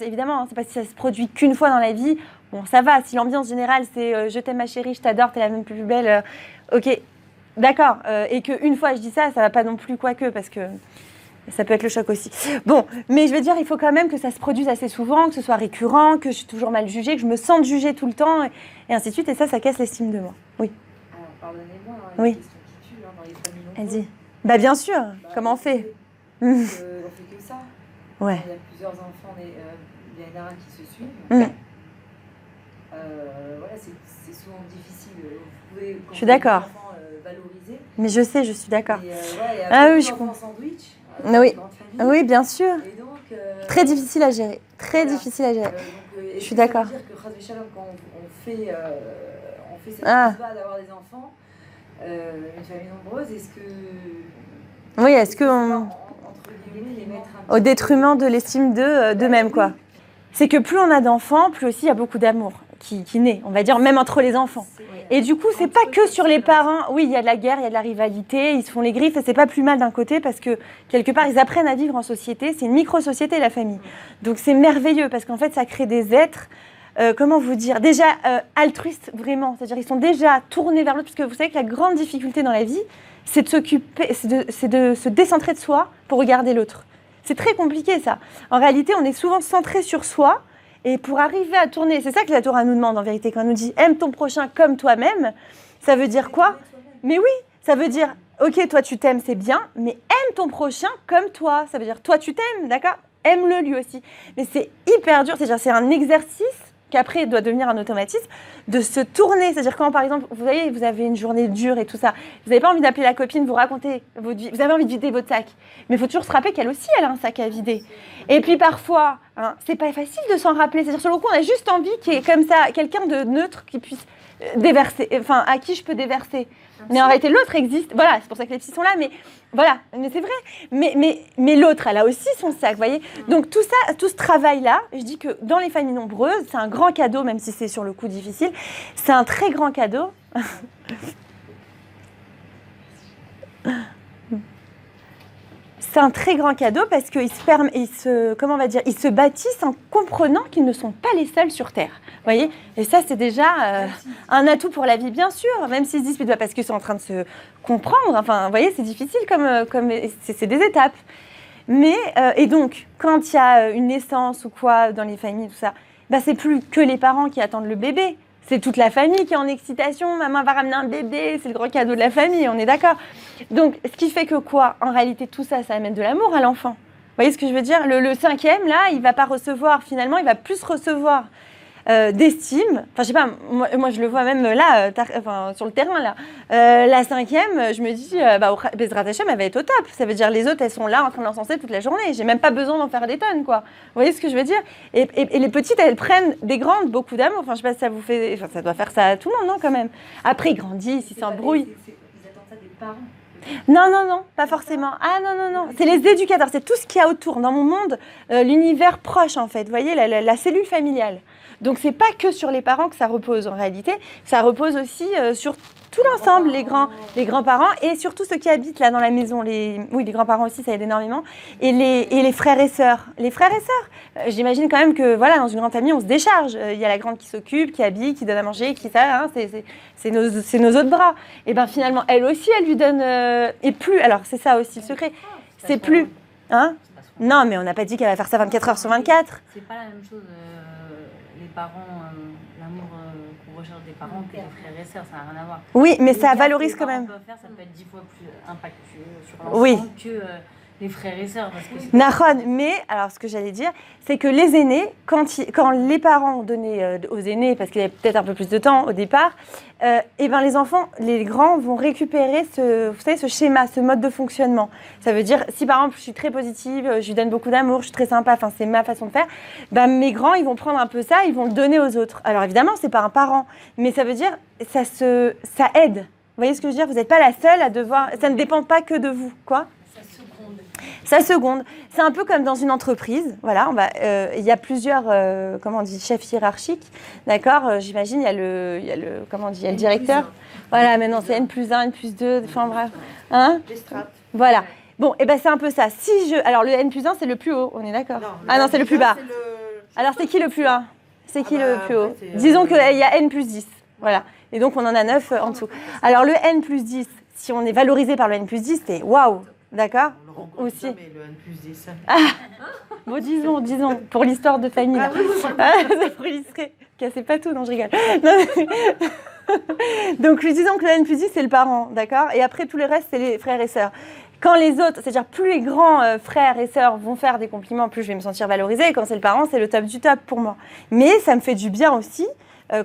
évidemment, c'est pas si ça se produit qu'une fois dans la vie, bon, ça va, si l'ambiance générale c'est je t'aime ma chérie, je t'adore, t'es la même plus belle, ok, d'accord, et qu'une fois je dis ça, ça va pas non plus, quoique, parce que ça peut être le choc aussi. Bon, mais je veux dire, il faut quand même que ça se produise assez souvent, que ce soit récurrent, que je suis toujours mal jugée, que je me sente jugée tout le temps, et ainsi de suite, et ça casse l'estime de moi. Oui. Alors, pardonnez-moi, hein, Oui. une question qui tue dans les familles nombreuses. Elle dit, bah bien sûr, comment on fait? On fait que ça. Ouais. Il y a plusieurs enfants, il y en a un qui se suivent. Voilà, c'est souvent difficile. Vous pouvez, quand je suis d'accord. Valoriser. Mais je sais, je suis d'accord. Et, il y a beaucoup d'enfants sandwich. Oui, bien sûr. Et donc, très difficile à gérer. Très difficile à gérer. Je suis d'accord. Ça veut dire que Khadr Shalom, quand on fait cette chose-là d'avoir des enfants, une famille nombreuse, est-ce que... Oui, est-ce que entre guillemets, les mettre un au détriment de l'estime d'eux-mêmes, quoi. C'est que plus on a d'enfants, plus aussi il y a beaucoup d'amour qui naît, on va dire, même entre les enfants. Et du coup, c'est pas que sur les parents. Oui, il y a de la guerre, il y a de la rivalité, ils se font les griffes, et c'est pas plus mal d'un côté parce que, quelque part, ils apprennent à vivre en société. C'est une micro-société, la famille. Donc, c'est merveilleux parce qu'en fait, ça crée des êtres, comment vous dire, déjà altruistes, vraiment. C'est-à-dire, ils sont déjà tournés vers l'autre, parce que vous savez que la grande difficulté dans la vie, c'est de s'occuper, c'est de se décentrer de soi pour regarder l'autre. C'est très compliqué, ça. En réalité, on est souvent centré sur soi. Et pour arriver à tourner, c'est ça que la Torah nous demande en vérité, quand elle nous dit « aime ton prochain comme toi-même », ça veut dire quoi? Mais oui, ça veut dire « ok, toi tu t'aimes, c'est bien, mais aime ton prochain comme toi ». Ça veut dire « toi tu t'aimes, d'accord? Aime-le lui aussi ». Mais c'est hyper dur, c'est-à-dire c'est un exercice qu'après doit devenir un automatisme, de se tourner. C'est-à-dire quand, par exemple, vous voyez, vous avez une journée dure et tout ça, vous n'avez pas envie d'appeler la copine, vous raconter votre vie, vous avez envie de vider votre sac. Mais il faut toujours se rappeler qu'elle aussi, elle a un sac à vider. Et puis parfois, c'est pas facile de s'en rappeler. C'est-à-dire sur le coup, on a juste envie qu'il y ait comme ça quelqu'un de neutre qui puisse déverser, enfin, à qui je peux déverser. Mais en réalité, l'autre existe. Voilà, c'est pour ça que les petits sont là. Mais voilà, mais c'est vrai. Mais l'autre, elle a aussi son sac, vous voyez. Donc tout ça, tout ce travail-là, je dis que dans les familles nombreuses, c'est un grand cadeau, même si c'est sur le coup difficile. C'est un très grand cadeau. C'est un très grand cadeau parce qu'ils se bâtissent en comprenant qu'ils ne sont pas les seuls sur Terre. Vous voyez? Et ça, c'est déjà un atout pour la vie, bien sûr, même s'ils se disputent pas parce qu'ils sont en train de se comprendre. Enfin, vous voyez, c'est difficile c'est des étapes. Mais, et donc, quand il y a une naissance ou quoi dans les familles, tout ça, bah, c'est plus que les parents qui attendent le bébé. C'est toute la famille qui est en excitation. Maman va ramener un bébé, c'est le grand cadeau de la famille, on est d'accord. Donc, ce qui fait que quoi? En réalité, tout ça, ça amène de l'amour à l'enfant. Vous voyez ce que je veux dire? Le cinquième, là, il ne va pas recevoir, finalement, il va plus recevoir d'estime. Enfin, je sais pas, moi je le vois même là, sur le terrain, là. La cinquième, je me dis, Bezrat Hashem, elle va être au top. Ça veut dire les autres, elles sont là en train de l'encenser toute la journée. J'ai même pas besoin d'en faire des tonnes, quoi. Vous voyez ce que je veux dire? Et les petites, elles prennent des grandes, beaucoup d'amour. Enfin, je sais pas si ça vous fait... Enfin, ça doit faire ça à tout le monde, non, quand même. Après, ils grandissent, ils s'embrouillent. Ils attendent ça des parents. Non, pas forcément. Ah non. C'est les éducateurs, c'est tout ce qu'il y a autour. Dans mon monde, l'univers proche, en fait. Vous voyez, la cellule familiale. Donc, c'est pas que sur les parents que ça repose, en réalité. Ça repose aussi sur tout l'ensemble, les grands-parents et surtout ceux qui habitent là dans la maison. Les grands-parents aussi, ça aide énormément. Et les frères et sœurs. Les frères et sœurs. J'imagine quand même que, voilà, dans une grande famille, on se décharge. Il y a la grande qui s'occupe, qui habille, qui donne à manger, qui ça, hein, c'est nos autres bras. Et bien, finalement, elle aussi, elle lui donne... et plus... Alors, c'est ça aussi le secret. C'est plus... Hein? Non, mais on n'a pas dit qu'elle va faire ça 24 heures sur 24. C'est pas la même chose, les parents, l'amour qu'on recherche des parents que des frères et sœurs, ça n'a rien à voir. Oui, mais ça valorise quand même. Faire, ça peut être 10 fois plus impactueux sur l'enfant oui. les frères et sœurs. Parce que c'est Nahon, mais alors ce que j'allais dire, c'est que les aînés, quand les parents donnaient aux aînés, parce qu'il y avait peut-être un peu plus de temps au départ, et ben les enfants, les grands vont récupérer vous savez, ce schéma, ce mode de fonctionnement. Ça veut dire, si par exemple je suis très positive, je lui donne beaucoup d'amour, je suis très sympa, enfin c'est ma façon de faire, ben mes grands, ils vont prendre un peu ça, ils vont le donner aux autres. Alors évidemment, c'est pas un parent, mais ça veut dire, ça aide. Vous voyez ce que je veux dire? Vous n'êtes pas la seule à devoir, ça ne dépend pas que de vous, quoi. Ça seconde. C'est un peu comme dans une entreprise. Voilà, il y a plusieurs, comment on dit, chefs hiérarchiques. D'accord. J'imagine, il y a le directeur. Voilà, maintenant c'est N+1, N+2, enfin bref. Hein? Les strates. Voilà. Bon, et ben c'est un peu ça. Alors le N+1, c'est le plus haut, on est d'accord? Non, c'est le plus bas. Alors c'est qui le plus 1? C'est qui le plus haut? Disons qu'il y a N+10. Voilà. Et donc on en a 9 en dessous. Alors le N+10, si on est valorisé par le N+10, c'est waouh. D'accord. Aussi. Mais le N+10. Bon, disons, pour l'histoire de famille. C'est pour illustrer. Cassez pas tout, non, je rigole. Donc, disons que le N+10, c'est le parent, d'accord? Et après, tout le reste, c'est les frères et sœurs. Quand les autres, c'est-à-dire plus les grands frères et sœurs vont faire des compliments, plus je vais me sentir valorisée. Et quand c'est le parent, c'est le top du top pour moi. Mais ça me fait du bien aussi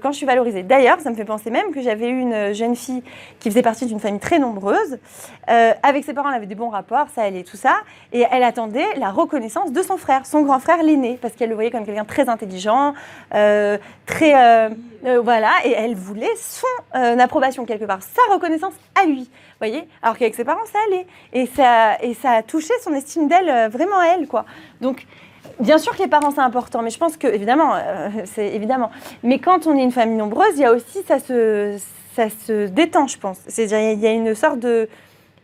quand je suis valorisée. D'ailleurs, ça me fait penser même que j'avais eu une jeune fille qui faisait partie d'une famille très nombreuse. Avec ses parents, elle avait des bons rapports, ça allait, tout ça. Et elle attendait la reconnaissance de son frère, son grand frère, l'aîné, parce qu'elle le voyait comme quelqu'un de très intelligent, voilà. Et elle voulait son approbation quelque part, sa reconnaissance à lui. Vous voyez? Alors qu'avec ses parents, ça allait. Et ça a touché son estime d'elle, vraiment à elle, quoi. Donc, bien sûr que les parents, c'est important, mais je pense que, évidemment, c'est évidemment. Mais quand on est une famille nombreuse, il y a aussi, ça se détend, je pense. C'est-à-dire, il y a une sorte de...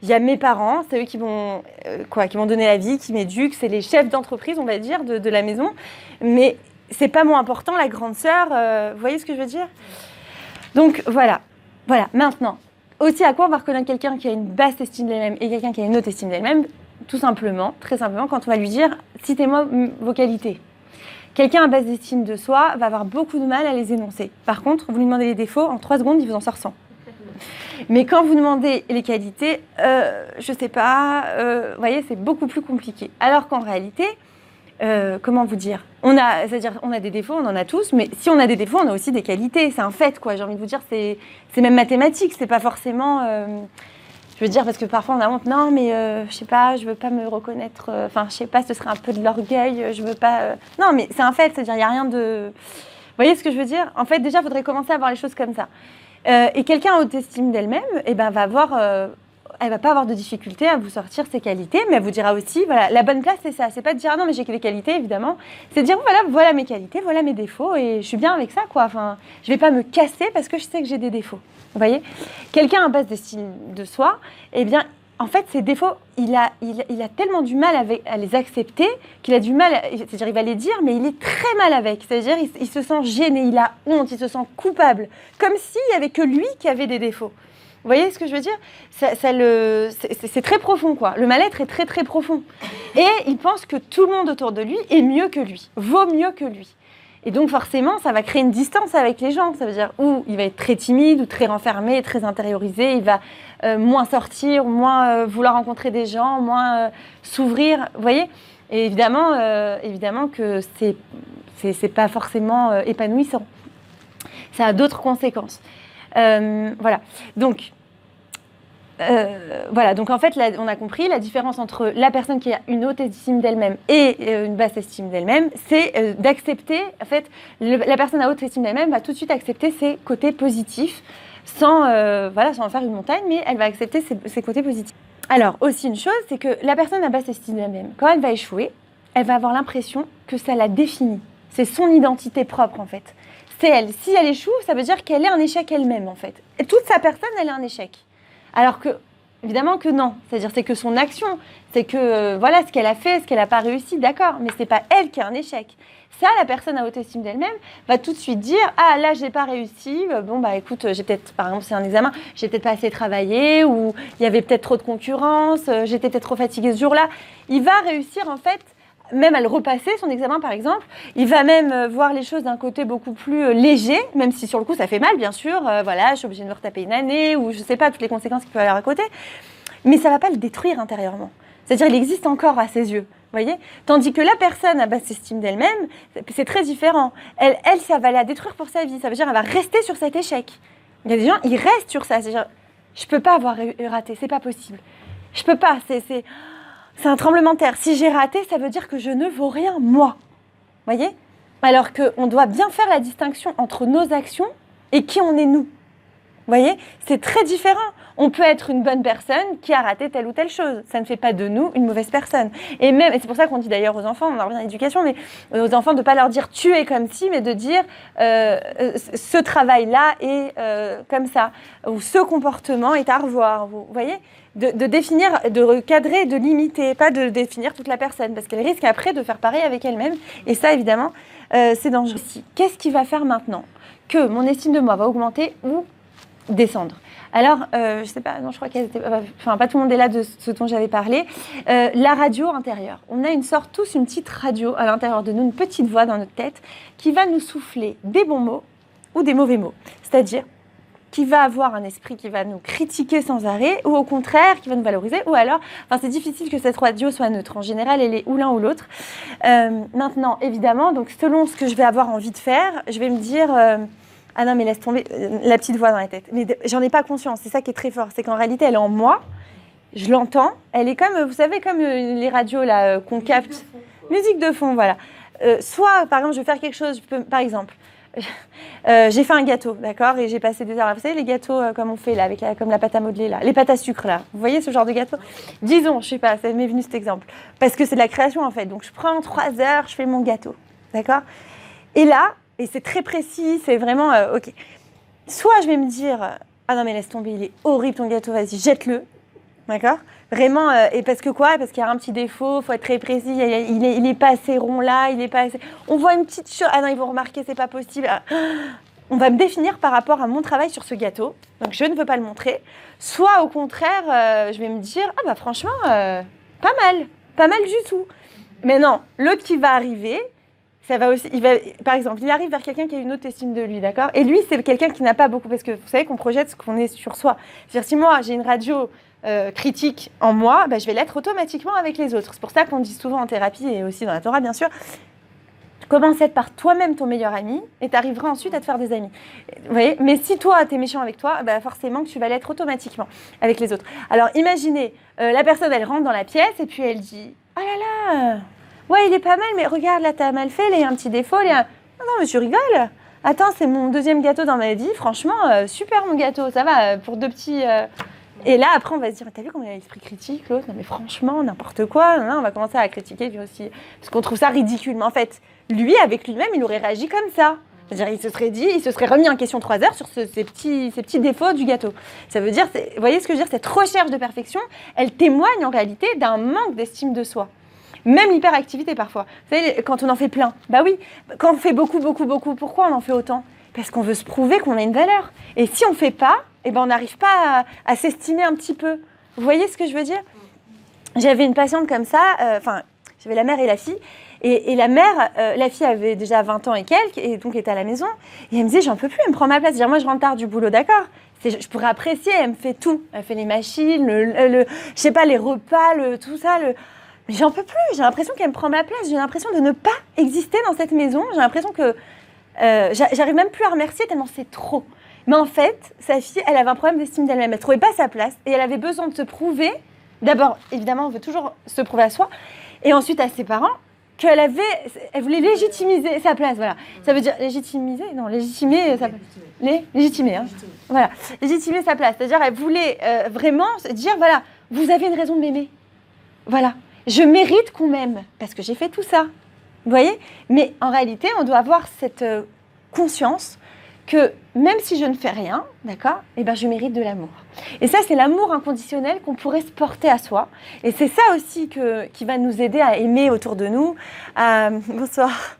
Il y a mes parents, c'est eux qui vont donner la vie, qui m'éduquent, c'est les chefs d'entreprise, on va dire, de la maison. Mais c'est pas moins important, la grande sœur, vous voyez ce que je veux dire? Donc, voilà. Voilà, maintenant, aussi à quoi on va reconnaître quelqu'un qui a une basse estime d'elle-même et quelqu'un qui a une haute estime d'elle-même? Tout simplement, très simplement, quand on va lui dire « citez-moi vos qualités ». Quelqu'un à basse estime de soi va avoir beaucoup de mal à les énoncer. Par contre, vous lui demandez les défauts, en 3 secondes, il vous en sort 100. Mais quand vous demandez les qualités, je sais pas, vous voyez, c'est beaucoup plus compliqué. Alors qu'en réalité, comment vous dire, c'est-à-dire, on a des défauts, on en a tous, mais si on a des défauts, on a aussi des qualités. C'est un fait, quoi. J'ai envie de vous dire, c'est même mathématique, c'est pas forcément... je veux dire, parce que parfois on a honte, non, mais je sais pas, je veux pas me reconnaître, je sais pas, ce serait un peu de l'orgueil, je veux pas... Non, mais c'est un fait, c'est-à-dire, il n'y a rien de... Vous voyez ce que je veux dire? En fait, déjà, il faudrait commencer à voir les choses comme ça. Et quelqu'un à haute estime d'elle-même, eh ben, elle va pas avoir de difficulté à vous sortir ses qualités, mais elle vous dira aussi, voilà, la bonne place, c'est ça. C'est pas de dire, ah non, mais j'ai que des qualités, évidemment. C'est de dire, voilà mes qualités, voilà mes défauts, et je suis bien avec ça, quoi. Enfin, je vais pas me casser parce que je sais que j'ai des défauts. Vous voyez? Quelqu'un à basse estime de soi, eh bien, en fait, ses défauts, il a tellement du mal à les accepter qu'il a du mal, c'est-à-dire il va les dire, mais il est très mal avec. C'est-à-dire il se sent gêné, il a honte, il se sent coupable, comme s'il n'y avait que lui qui avait des défauts. Vous voyez ce que je veux dire? C'est très profond, quoi. Le mal-être est très, très profond. Et il pense que tout le monde autour de lui est mieux que lui, vaut mieux que lui. Et donc forcément, ça va créer une distance avec les gens. Ça veut dire où il va être très timide ou très renfermé, très intériorisé. Il va moins sortir, moins vouloir rencontrer des gens, moins s'ouvrir. Vous voyez? Et évidemment que c'est pas forcément épanouissant. Ça a d'autres conséquences. Voilà. Donc en fait, là, on a compris la différence entre la personne qui a une haute estime d'elle-même et une basse estime d'elle-même, c'est d'accepter, en fait, la personne à haute estime d'elle-même va tout de suite accepter ses côtés positifs, sans en faire une montagne, mais elle va accepter ses côtés positifs. Alors, aussi une chose, c'est que la personne à basse estime d'elle-même, quand elle va échouer, elle va avoir l'impression que ça la définit. C'est son identité propre, en fait. C'est elle. Si elle échoue, ça veut dire qu'elle est un échec elle-même, en fait. Et toute sa personne, elle est un échec. Alors que, évidemment que non. C'est-à-dire, c'est que son action, c'est que, ce qu'elle a fait, ce qu'elle n'a pas réussi, d'accord. Mais c'est pas elle qui a un échec. Ça, la personne à haute estime d'elle-même va tout de suite dire « Ah, là, j'ai pas réussi. Écoute, j'ai peut-être, par exemple, c'est un examen, j'ai peut-être pas assez travaillé ou il y avait peut-être trop de concurrence, j'étais peut-être trop fatiguée ce jour-là. » Il va réussir, en fait, même à le repasser, son examen par exemple, il va même voir les choses d'un côté beaucoup plus léger, même si sur le coup ça fait mal bien sûr, je suis obligée de me retaper une année, ou je sais pas, toutes les conséquences qu'il peut y avoir à côté, mais ça va pas le détruire intérieurement. C'est-à-dire, il existe encore à ses yeux. Voyez, tandis que la personne à basse estime d'elle-même, c'est très différent. Elle, ça va la détruire pour sa vie. Ça veut dire qu'elle va rester sur cet échec. Il y a des gens, ils restent sur ça. C'est-à-dire, je peux pas avoir raté, c'est pas possible. Je peux pas, c'est un tremblement de terre. Si j'ai raté, ça veut dire que je ne vaux rien, moi. Voyez ? Alors qu'on doit bien faire la distinction entre nos actions et qui on est nous. Voyez ? C'est très différent. On peut être une bonne personne qui a raté telle ou telle chose. Ça ne fait pas de nous une mauvaise personne. Et c'est pour ça qu'on dit d'ailleurs aux enfants, on en revient à l'éducation, mais aux enfants de ne pas leur dire tu es comme ci, mais de dire ce travail-là est comme ça, ou ce comportement est à revoir. Vous voyez ? De définir, de recadrer, de limiter, pas de définir toute la personne, parce qu'elle risque après de faire pareil avec elle-même. Et ça, évidemment, c'est dangereux. Qu'est-ce qui va faire maintenant que mon estime de moi va augmenter ou descendre ? Alors, je sais pas, non, je crois qu'elle était, enfin, pas tout le monde est là de ce dont j'avais parlé. La radio intérieure. On a une petite radio à l'intérieur de nous, une petite voix dans notre tête qui va nous souffler des bons mots ou des mauvais mots. C'est-à-dire qui va avoir un esprit qui va nous critiquer sans arrêt ou au contraire qui va nous valoriser ou alors, enfin, c'est difficile que cette radio soit neutre. En général, elle est ou l'un ou l'autre. Maintenant, évidemment, donc selon ce que je vais avoir envie de faire, je vais me dire... ah non, mais laisse tomber la petite voix dans la tête. Mais j'en ai pas conscience, c'est ça qui est très fort. C'est qu'en réalité, elle est en moi, je l'entends. Elle est comme, vous savez, comme les radios là, qu'on capte. Musique de fond, voilà. Soit, par exemple, je vais faire quelque chose, par exemple, j'ai fait un gâteau, d'accord, et j'ai passé des heures. Vous savez, les gâteaux comme on fait là, comme la pâte à modeler là, les pâtes à sucre là. Vous voyez ce genre de gâteau ? Disons, je sais pas, ça m'est venu cet exemple. Parce que c'est de la création en fait. Donc, je prends 3 heures, je fais mon gâteau, d'accord ? Et là, et c'est très précis, c'est vraiment ok. Soit je vais me dire ah non mais laisse tomber, il est horrible ton gâteau, vas-y jette-le, d'accord ? Vraiment et parce que quoi ? Parce qu'il y a un petit défaut, faut être très précis. Il est pas assez rond là, il est pas assez. On voit une petite chose. Ah non ils vont remarquer, c'est pas possible. Ah. On va me définir par rapport à mon travail sur ce gâteau, donc je ne veux pas le montrer. Soit au contraire, je vais me dire ah bah franchement pas mal du tout. Mais non, l'autre qui va arriver. Ça va aussi, par exemple, il arrive vers quelqu'un qui a une haute estime de lui, d'accord ? Et lui, c'est quelqu'un qui n'a pas beaucoup, parce que vous savez qu'on projette ce qu'on est sur soi. C'est-à-dire, si moi, j'ai une radio critique en moi, bah, je vais l'être automatiquement avec les autres. C'est pour ça qu'on dit souvent en thérapie, et aussi dans la Torah, bien sûr, commence à être par toi-même ton meilleur ami, et tu arriveras ensuite à te faire des amis. Vous voyez ? Mais si toi, tu es méchant avec toi, bah, forcément que tu vas l'être automatiquement avec les autres. Alors, imaginez, la personne, elle rentre dans la pièce, et puis elle dit « Oh là là !» Ouais, il est pas mal, mais regarde, là, t'as mal fait, il y a un petit défaut. Non, mais tu rigoles. Attends, c'est mon 2e gâteau dans ma vie. Franchement, super mon gâteau, ça va, pour 2 petits... Et là, après, on va se dire, t'as vu comment il a l'esprit critique, l'autre ? Non, mais franchement, n'importe quoi. Non, on va commencer à critiquer, lui aussi. Parce qu'on trouve ça ridicule. Mais en fait, lui, avec lui-même, il aurait réagi comme ça. C'est-à-dire, il se serait remis en question 3 heures sur ces petits défauts du gâteau. Ça veut dire, vous voyez ce que je veux dire ? Cette recherche de perfection, elle témoigne en réalité d'un manque d'estime de soi. Même l'hyperactivité parfois. Vous savez, quand on en fait plein, bah oui, quand on fait beaucoup, pourquoi on en fait autant ? Parce qu'on veut se prouver qu'on a une valeur. Et si on ne fait pas, eh ben on n'arrive pas à s'estimer un petit peu. Vous voyez ce que je veux dire ? J'avais une patiente comme ça, j'avais la mère et la fille. Et la mère, la fille avait déjà 20 ans et quelques, et donc était à la maison. Et elle me disait, j'en peux plus, elle me prend ma place. C'est-à-dire, moi, je rentre tard du boulot, d'accord ? Je pourrais apprécier, elle me fait tout. Elle fait les machines, je sais pas, les repas, tout ça, mais j'en peux plus, j'ai l'impression qu'elle me prend ma place, j'ai l'impression de ne pas exister dans cette maison, j'ai l'impression que j'arrive même plus à remercier tellement c'est trop. Mais en fait, sa fille, elle avait un problème d'estime d'elle-même, elle ne trouvait pas sa place et elle avait besoin de se prouver, d'abord, évidemment, on veut toujours se prouver à soi, et ensuite à ses parents, elle voulait légitimiser sa place, voilà. Ça veut dire légitimer, hein. Voilà, légitimer sa place, c'est-à-dire elle voulait vraiment se dire, voilà, vous avez une raison de m'aimer, voilà. Je mérite qu'on m'aime, parce que j'ai fait tout ça. Vous voyez ? Mais en réalité, on doit avoir cette conscience que même si je ne fais rien, d'accord ? Eh ben, je mérite de l'amour. Et ça, c'est l'amour inconditionnel qu'on pourrait se porter à soi. Et c'est ça aussi qui va nous aider à aimer autour de nous. Bonsoir.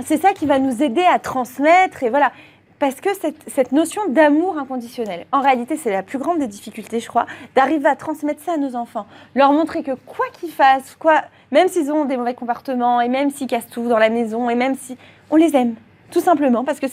C'est ça qui va nous aider à transmettre. Et voilà. Parce que cette notion d'amour inconditionnel, en réalité, c'est la plus grande des difficultés, je crois, d'arriver à transmettre ça à nos enfants. Leur montrer que quoi qu'ils fassent, même s'ils ont des mauvais comportements, et même s'ils cassent tout dans la maison, et même si... On les aime. Tout simplement parce que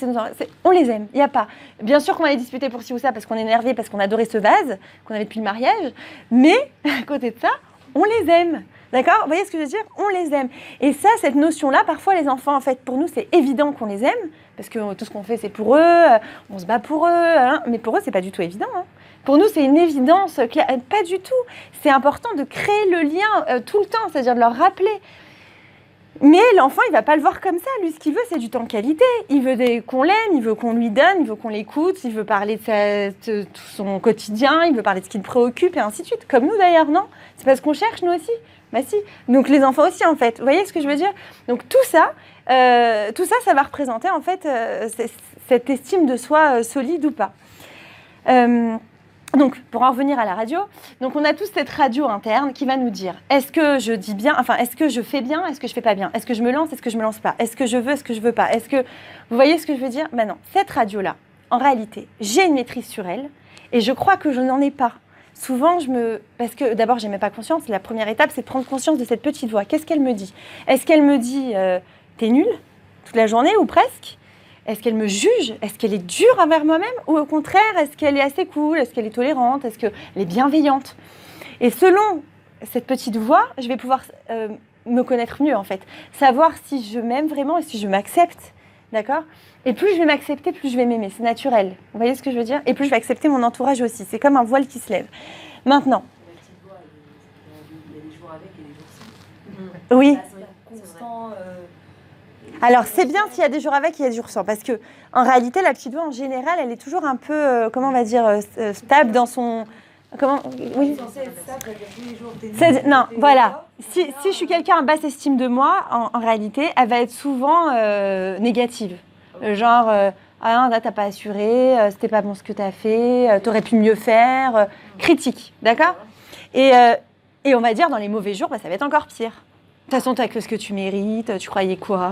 on les aime. Il y a pas. Bien sûr qu'on va les disputer pour ci ou ça parce qu'on est énervé, parce qu'on adorait ce vase qu'on avait depuis le mariage. Mais à côté de ça, on les aime. D'accord ? Vous voyez ce que je veux dire ? On les aime. Et ça, cette notion-là, parfois les enfants, en fait, pour nous, c'est évident qu'on les aime parce que tout ce qu'on fait, c'est pour eux. On se bat pour eux. Hein, mais pour eux, c'est pas du tout évident. Hein. Pour nous, c'est une évidence. Pas du tout. C'est important de créer le lien tout le temps, c'est-à-dire de leur rappeler. Mais l'enfant, il ne va pas le voir comme ça. Lui, ce qu'il veut, c'est du temps de qualité. Il veut qu'on l'aime, il veut qu'on lui donne, il veut qu'on l'écoute, il veut parler de son quotidien, il veut parler de ce qui le préoccupe, et ainsi de suite. Comme nous, d'ailleurs, non ? C'est parce qu'on cherche, nous aussi. Bah si. Donc, les enfants aussi, en fait. Vous voyez ce que je veux dire ? Donc, tout ça, ça va représenter, en fait, cette estime de soi solide ou pas. Donc, pour en revenir à la radio, donc on a tous cette radio interne qui va nous dire est-ce que je dis bien, enfin, est-ce que je fais bien, est-ce que je fais pas bien, est-ce que je me lance, est-ce que je me lance pas, est-ce que je veux, est-ce que je veux pas, est-ce que vous voyez ce que je veux dire ? Maintenant, cette radio-là, en réalité, j'ai une maîtrise sur elle et je crois que je n'en ai pas. Souvent, parce que d'abord, j'ai même pas conscience. La première étape, c'est de prendre conscience de cette petite voix. Qu'est-ce qu'elle me dit ? Est-ce qu'elle me dit t'es nul toute la journée ou presque ? Est-ce qu'elle me juge ? Est-ce qu'elle est dure envers moi-même ? Ou au contraire, est-ce qu'elle est assez cool ? Est-ce qu'elle est tolérante ? Est-ce qu'elle est bienveillante ? Et selon cette petite voix, je vais pouvoir me connaître mieux, en fait. Savoir si je m'aime vraiment et si je m'accepte. D'accord ? Et plus je vais m'accepter, plus je vais m'aimer. C'est naturel. Vous voyez ce que je veux dire ? Et plus je vais accepter mon entourage aussi. C'est comme un voile qui se lève. Maintenant. La petite voix, il y a des jours avec et des jours sans. Oui. C'est constant. Alors, c'est bien s'il y a des jours avec et il y a des jours sans. Parce que, en réalité, la petite voix, en général, elle est toujours un peu, comment on va dire, stable dans son... Comment... Oui. Non, voilà. Si je suis quelqu'un à basse estime de moi, en réalité, elle va être souvent négative. Genre, ah, là, t'as pas assuré, c'était pas bon ce que t'as fait, t'aurais pu mieux faire. Critique, d'accord ? Et on va dire, dans les mauvais jours, ça va être encore pire. De toute façon, tu as que ce que tu mérites, tu croyais quoi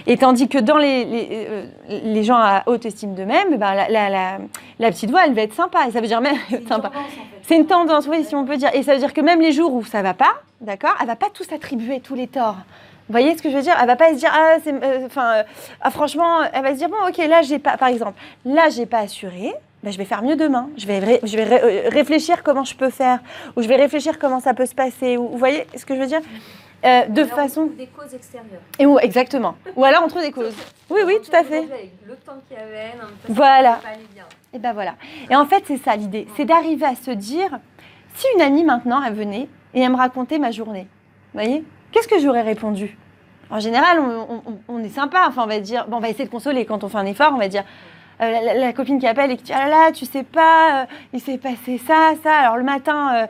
Et tandis que dans les gens à haute estime d'eux-mêmes, la petite voix, elle va être sympa. Et ça veut dire même... sympa. Tendance, en fait. C'est une tendance, oui, si on peut dire. Et ça veut dire que même les jours où ça va pas, d'accord, elle va pas tous attribuer tous les torts. Vous voyez ce que je veux dire ? Elle va pas se dire, franchement, elle va se dire, bon, ok, là, j'ai pas, par exemple, là, j'ai pas assuré. Ben, je vais faire mieux demain. Je vais réfléchir comment je peux faire, ou je vais réfléchir comment ça peut se passer. Ou, vous voyez ce que je veux dire ? De alors, façon... on trouve des causes extérieures. Et où, exactement. Ou alors on trouve des causes. Oui, tout à fait. Le temps qu'il y avait, non, Voilà. ça pas aller bien. Et ben voilà. Et en fait, c'est ça l'idée. C'est d'arriver à se dire, si une amie maintenant, elle venait et elle me racontait ma journée, vous voyez, qu'est-ce que j'aurais répondu ? En général, on est sympa. Enfin, on va dire, bon, on va essayer de consoler. Quand on fait un effort, on va dire, la copine qui appelle et qui dit, ah là là, tu sais pas, il s'est passé ça. Alors le matin...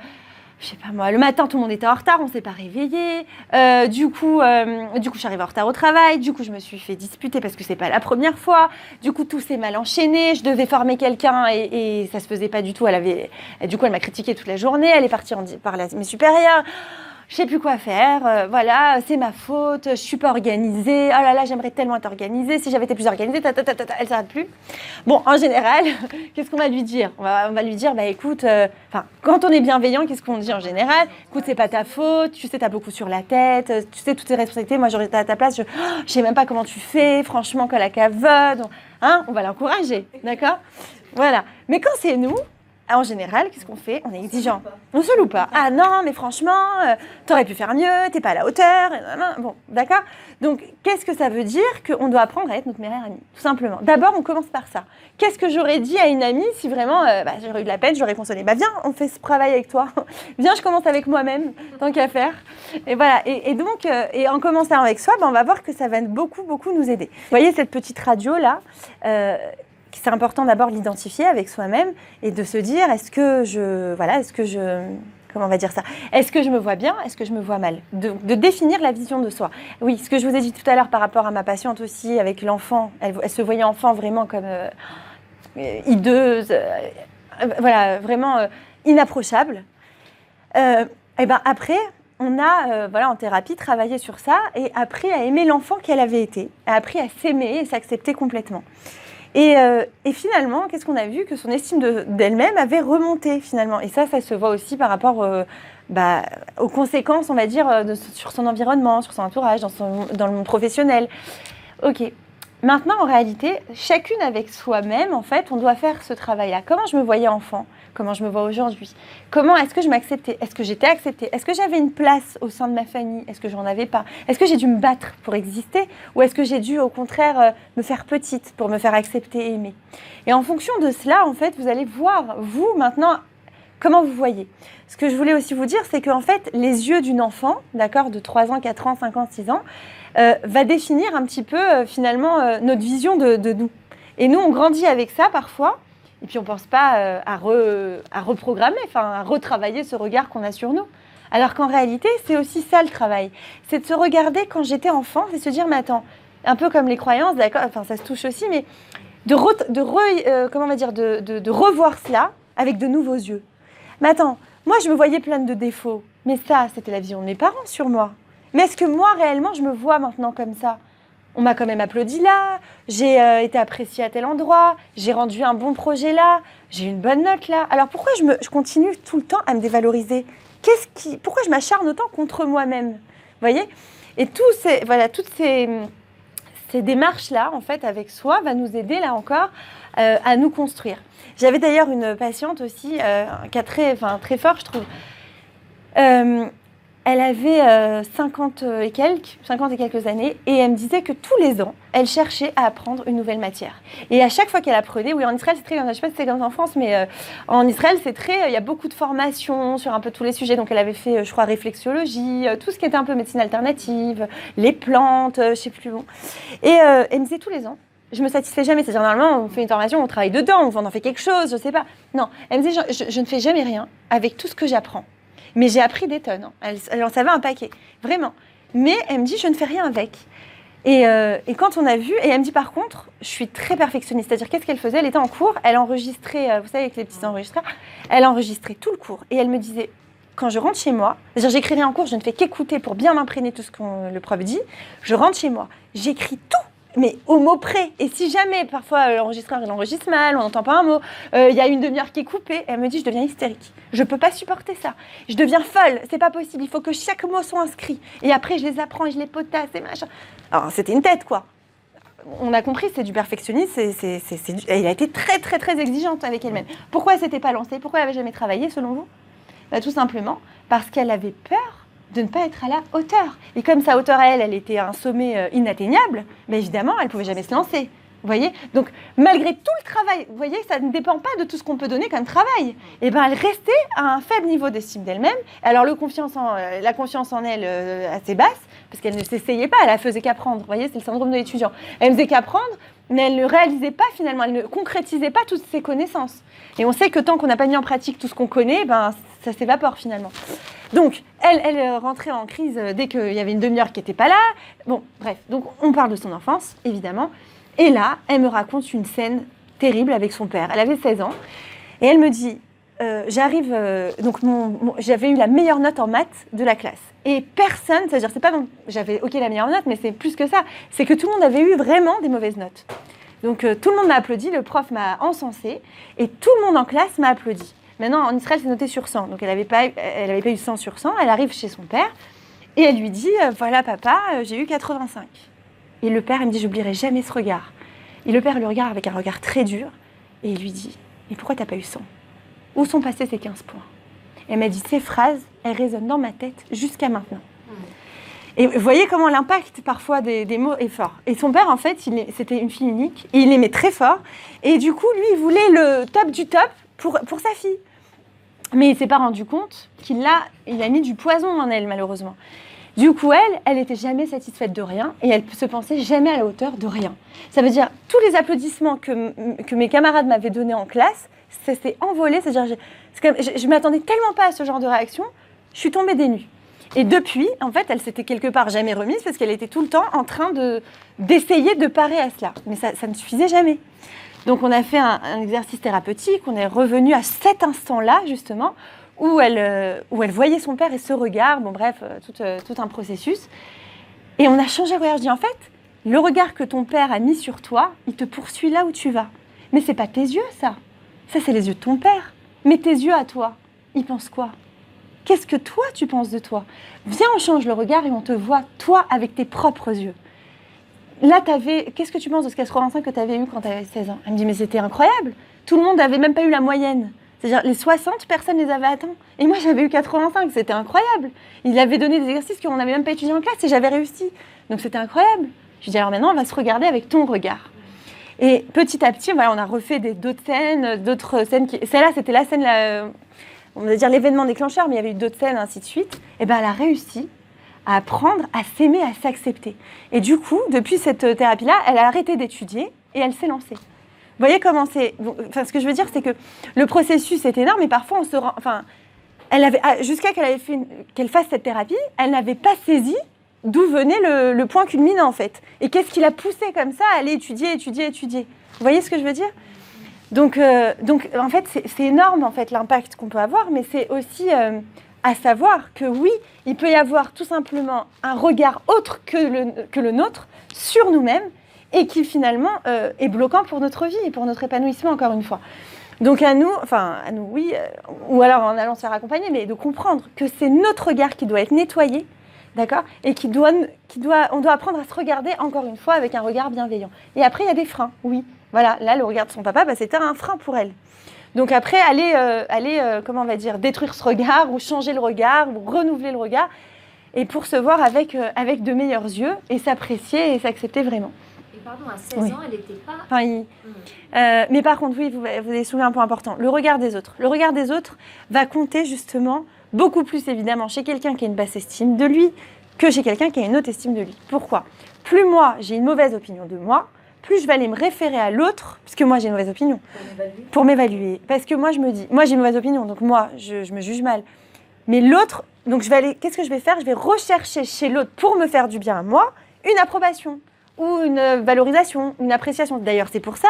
je sais pas moi, le matin, tout le monde était en retard, on s'est pas réveillé. Du coup, je suis arrivée en retard au travail. Du coup, je me suis fait disputer parce que c'est pas la première fois. Du coup, tout s'est mal enchaîné. Je devais former quelqu'un et ça se faisait pas du tout. Du coup, elle m'a critiqué toute la journée. Elle est partie parler à mes supérieurs. Je sais plus quoi faire. Voilà, c'est ma faute. Je suis pas organisée. Oh là là, j'aimerais tellement être organisée. Si j'avais été plus organisée, elle s'arrête plus. Bon, en général, qu'est-ce qu'on va lui dire ? On va lui dire, bah écoute, quand on est bienveillant, qu'est-ce qu'on dit en général ? Écoute, c'est pas ta faute. Tu sais, t'as beaucoup sur la tête. Tu sais toutes tes responsabilités. Moi, j'aurais été à ta place. Je sais même pas comment tu fais. Franchement, que la cavode. Hein ? On va l'encourager, d'accord ? Voilà. Mais quand c'est nous. En général, qu'est-ce qu'on fait ? On est exigeant. On se loue pas. Ah non, mais franchement, t'aurais pu faire mieux, t'es pas à la hauteur. Bon, d'accord ? Donc, qu'est-ce que ça veut dire ? Qu'on doit apprendre à être notre meilleure amie, tout simplement. D'abord, on commence par ça. Qu'est-ce que j'aurais dit à une amie si vraiment j'aurais eu de la peine, j'aurais consolé ? Viens, on fait ce travail avec toi. Viens, je commence avec moi-même, tant qu'à faire. Et voilà. Et donc, en commençant avec soi, on va voir que ça va beaucoup, beaucoup nous aider. Vous voyez cette petite radio-là c'est important d'abord de l'identifier avec soi-même et de se dire est-ce que je comment on va dire ça ? Est-ce que je me vois bien ? Est-ce que je me vois mal ? De définir la vision de soi. Oui, ce que je vous ai dit tout à l'heure par rapport à ma patiente aussi avec l'enfant, elle se voyait enfant vraiment comme hideuse, voilà, vraiment inapprochable. Et ben après, on a, en thérapie, travaillé sur ça et appris à aimer l'enfant qu'elle avait été, a appris à s'aimer et s'accepter complètement. Et finalement, qu'est-ce qu'on a vu ? Que son estime d'elle-même avait remonté finalement. Et ça se voit aussi par rapport aux conséquences, on va dire, sur son environnement, sur son entourage, dans le monde professionnel. Ok. maintenant, en réalité, chacune avec soi-même, en fait, on doit faire ce travail-là. Comment je me voyais enfant ? Comment je me vois aujourd'hui ? Comment est-ce que je m'acceptais ? Est-ce que j'étais acceptée ? Est-ce que j'avais une place au sein de ma famille ? Est-ce que j'en avais pas ? Est-ce que j'ai dû me battre pour exister ? Ou est-ce que j'ai dû, au contraire, me faire petite pour me faire accepter et aimer ? Et en fonction de cela, en fait, vous allez voir, vous, maintenant, comment vous voyez. Ce que je voulais aussi vous dire, c'est qu'en fait, les yeux d'une enfant, d'accord, de 3 ans, 4 ans, 5 ans, 6 ans, va définir un petit peu, finalement, notre vision de nous. Et nous, on grandit avec ça, parfois. Et puis, on ne pense pas à reprogrammer, à retravailler ce regard qu'on a sur nous. Alors qu'en réalité, c'est aussi ça le travail. C'est de se regarder quand j'étais enfant et se dire, mais attends, un peu comme les croyances, d'accord, ça se touche aussi, mais de revoir cela avec de nouveaux yeux. Mais attends, moi, je me voyais pleine de défauts. Mais ça, c'était la vision de mes parents sur moi. Mais est-ce que moi, réellement, je me vois maintenant comme ça ? On m'a quand même applaudi là, j'ai été appréciée à tel endroit, j'ai rendu un bon projet là, j'ai une bonne note là. Alors pourquoi je continue tout le temps à me dévaloriser ? Pourquoi je m'acharne autant contre moi-même ? Vous voyez ? Et toutes ces démarches-là, en fait, avec soi, va nous aider là encore à nous construire. J'avais d'ailleurs une patiente aussi, qui a très fort, je trouve. Elle avait 50 et quelques années et elle me disait que tous les ans, elle cherchait à apprendre une nouvelle matière. Et à chaque fois qu'elle apprenait, oui, en Israël, c'est très, je ne sais pas si c'est comme en France, mais en Israël, il y a beaucoup de formations sur un peu tous les sujets. Donc, elle avait fait, je crois, réflexologie, tout ce qui était un peu médecine alternative, les plantes, je ne sais plus bon. Et elle me disait tous les ans, je me satisfais jamais. C'est-à-dire, normalement, on fait une formation, on travaille dedans, on en fait quelque chose, je ne sais pas. Non, elle me disait, je ne fais jamais rien avec tout ce que j'apprends. Mais j'ai appris des tonnes. Hein. Elle en savait un paquet, vraiment. Mais elle me dit, je ne fais rien avec. Et quand on a vu, et elle me dit, par contre, je suis très perfectionniste. C'est-à-dire, qu'est-ce qu'elle faisait ? Elle était en cours, elle enregistrait, vous savez, avec les petits enregistreurs, elle enregistrait tout le cours. Et elle me disait, quand je rentre chez moi, c'est-à-dire, j'écrirai en cours, je ne fais qu'écouter pour bien m'imprégner tout ce que le prof dit. Je rentre chez moi, j'écris tout. Mais au mot près. Et si jamais, parfois, l'enregistreur, il enregistre mal, on n'entend pas un mot, il y a une demi-heure qui est coupée, elle me dit, je deviens hystérique. Je ne peux pas supporter ça. Je deviens folle. C'est pas possible. Il faut que chaque mot soit inscrit. Et après, je les apprends et je les potasse et machin. Alors, c'était une tête, quoi. On a compris, c'est du perfectionnisme. Elle a été très, très, très exigeante avec elle-même. Pourquoi elle ne s'était pas lancée ? Pourquoi elle n'avait jamais travaillé, selon vous ? Tout simplement parce qu'elle avait peur de ne pas être à la hauteur. Et comme sa hauteur à elle était un sommet inatteignable, mais évidemment, elle ne pouvait jamais se lancer. Vous voyez ? Donc, malgré tout le travail, vous voyez, ça ne dépend pas de tout ce qu'on peut donner comme travail. Et bien, elle restait à un faible niveau d'estime d'elle-même. Alors, la confiance en elle assez basse, parce qu'elle ne s'essayait pas, elle ne faisait qu'apprendre. Vous voyez, c'est le syndrome de l'étudiant. Elle ne faisait qu'apprendre, mais elle ne réalisait pas finalement, elle ne concrétisait pas toutes ses connaissances. Et on sait que tant qu'on n'a pas mis en pratique tout ce qu'on connaît, ben, ça s'évapore finalement. Donc, elle rentrait en crise dès qu'il y avait une demi-heure qui n'était pas là. Bon, bref, donc on parle de son enfance, évidemment. Et là, elle me raconte une scène terrible avec son père. Elle avait 16 ans et elle me dit, j'avais eu la meilleure note en maths de la classe. Et personne, c'est-à-dire, c'est pas donc, j'avais la meilleure note, mais c'est plus que ça. C'est que tout le monde avait eu vraiment des mauvaises notes. Donc, tout le monde m'a applaudi, le prof m'a encensé et tout le monde en classe m'a applaudi. Maintenant, en Israël, c'est noté sur 100. Donc, elle n'avait pas eu 100 sur 100. Elle arrive chez son père et elle lui dit, voilà papa, j'ai eu 85. Et le père, il me dit, j'oublierai jamais ce regard. Et le père le regarde avec un regard très dur et il lui dit, mais pourquoi t'as pas eu 100 ? Où sont passés ces 15 points ? Et elle m'a dit, ces phrases, elles résonnent dans ma tête jusqu'à maintenant. Et vous voyez comment l'impact parfois des mots est fort. Et son père, en fait, c'était une fille unique et il l'aimait très fort. Et du coup, lui, il voulait le top du top pour sa fille. Mais il ne s'est pas rendu compte qu'il a mis du poison en elle, malheureusement. Du coup, elle n'était jamais satisfaite de rien et elle se pensait jamais à la hauteur de rien. Ça veut dire, tous les applaudissements que mes camarades m'avaient donnés en classe, ça s'est envolé. C'est-à-dire, je ne m'attendais tellement pas à ce genre de réaction, je suis tombée des nues. Et depuis, en fait, elle s'était quelque part jamais remise parce qu'elle était tout le temps en train d'essayer de parer à cela. Mais ça ne suffisait jamais. Donc, on a fait un exercice thérapeutique, on est revenu à cet instant-là, justement, où elle voyait son père et ce regard, bon bref, tout un processus. Et on a changé le regard. Je dis, en fait, le regard que ton père a mis sur toi, il te poursuit là où tu vas. Mais c'est pas tes yeux, ça. Ça, c'est les yeux de ton père. Mais tes yeux à toi, ils pensent quoi ? Qu'est-ce que toi, tu penses de toi ? Viens, on change le regard et on te voit, toi, avec tes propres yeux. là, qu'est-ce que tu penses de ce 85 que tu avais eu quand tu avais 16 ans? Elle me dit, mais c'était incroyable. Tout le monde n'avait même pas eu la moyenne. C'est-à-dire, les 60 personnes les avaient atteints. Et moi, j'avais eu 85. C'était incroyable. Il avait donné des exercices qu'on n'avait même pas étudiés en classe et j'avais réussi. Donc, c'était incroyable. Je lui dis, alors maintenant, on va se regarder avec ton regard. Et petit à petit, voilà, on a refait d'autres scènes. Celle-là, c'était la scène, on va dire l'événement déclencheur, mais il y avait eu d'autres scènes, ainsi de suite. Et ben, elle a réussi à apprendre à s'aimer, à s'accepter. Et du coup, depuis cette thérapie-là, elle a arrêté d'étudier et elle s'est lancée. Vous voyez comment c'est... Enfin, ce que je veux dire, c'est que le processus est énorme, et parfois, on se rend... Enfin, jusqu'à qu'elle fasse cette thérapie, elle n'avait pas saisi d'où venait le point culminant, en fait. Et qu'est-ce qui l'a poussée comme ça à aller étudier. Vous voyez ce que je veux dire ? Donc, en fait, c'est énorme, en fait, l'impact qu'on peut avoir, mais c'est aussi à savoir que oui, il peut y avoir tout simplement un regard autre que le nôtre sur nous-mêmes et qui finalement est bloquant pour notre vie et pour notre épanouissement, encore une fois. Donc à nous, oui, ou alors en allant se faire accompagner, mais de comprendre que c'est notre regard qui doit être nettoyé, d'accord ? Et on doit apprendre à se regarder, encore une fois, avec un regard bienveillant. Et après, il y a des freins, oui. Voilà, là, le regard de son papa, c'était un frein pour elle. Donc après, comment on va dire, détruire ce regard, ou changer le regard, ou renouveler le regard, et pour se voir avec de meilleurs yeux, et s'apprécier et s'accepter vraiment. Et pardon, à 16 ans, elle n'était pas... Mais par contre, oui, vous avez soulevé un point important, le regard des autres. Le regard des autres va compter justement beaucoup plus évidemment chez quelqu'un qui a une basse estime de lui que chez quelqu'un qui a une haute estime de lui. Pourquoi ? Plus moi, j'ai une mauvaise opinion de moi, plus je vais aller me référer à l'autre, puisque moi j'ai une mauvaise opinion, pour m'évaluer. Parce que moi je me dis, moi j'ai une mauvaise opinion, donc moi je me juge mal. Mais l'autre, donc qu'est-ce que je vais faire ? Je vais rechercher chez l'autre, pour me faire du bien à moi, une approbation, ou une valorisation, une appréciation. D'ailleurs, c'est pour ça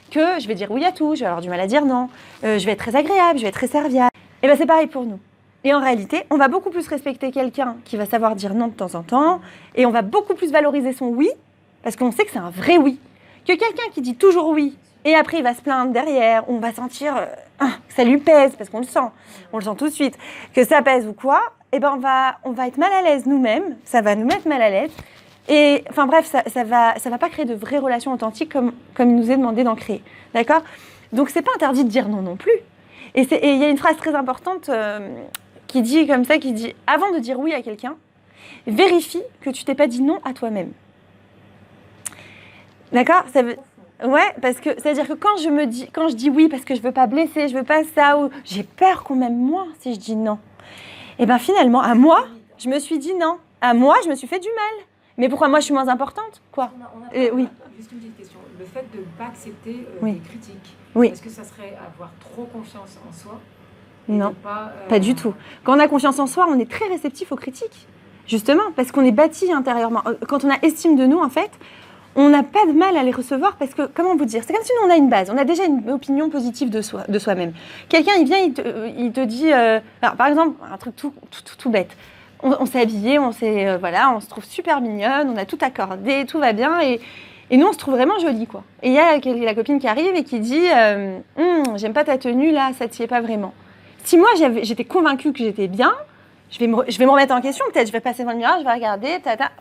que je vais dire oui à tout, je vais avoir du mal à dire non, je vais être très agréable, je vais être très serviable. Et bien c'est pareil pour nous. Et en réalité, on va beaucoup plus respecter quelqu'un qui va savoir dire non de temps en temps, et on va beaucoup plus valoriser son oui, parce qu'on sait que c'est un vrai oui, que quelqu'un qui dit toujours oui, et après il va se plaindre derrière, on va sentir que ça lui pèse, parce qu'on le sent tout de suite, que ça pèse ou quoi, et ben on va être mal à l'aise nous-mêmes, ça va nous mettre mal à l'aise, et enfin bref, ça va pas créer de vraies relations authentiques comme il nous est demandé d'en créer, d'accord ? Donc c'est pas interdit de dire non non plus. Et il y a une phrase très importante qui dit, avant de dire oui à quelqu'un, vérifie que tu t'es pas dit non à toi-même. D'accord ? Ouais, parce que c'est-à-dire que quand je dis oui parce que je veux pas blesser, je veux pas ça, ou j'ai peur qu'on m'aime moins si je dis non. Et ben finalement, à moi, je me suis dit non. À moi, je me suis fait du mal. Mais pourquoi moi je suis moins importante ? Quoi ? Oui. Juste une petite question. Le fait de ne pas accepter Oui. des critiques, Oui. est-ce que ça serait avoir trop confiance en soi ? Non, pas du tout. Quand on a confiance en soi, on est très réceptif aux critiques. Justement, parce qu'on est bâti intérieurement. Quand on a estime de nous, en fait, on n'a pas de mal à les recevoir parce que, comment vous dire, c'est comme si nous, on a une base. On a déjà une opinion positive de soi-même. Quelqu'un, il vient, il te dit... alors, par exemple, un truc tout bête. On s'est habillé, on se trouve super mignonne, on a tout accordé, tout va bien, et nous, on se trouve vraiment jolie, quoi. Et il y a la copine qui arrive et qui dit j'aime pas ta tenue, là, ça t'y est pas vraiment. Si moi, j'étais convaincue que j'étais bien, je vais me remettre en question, peut-être, je vais passer devant le miroir, je vais regarder,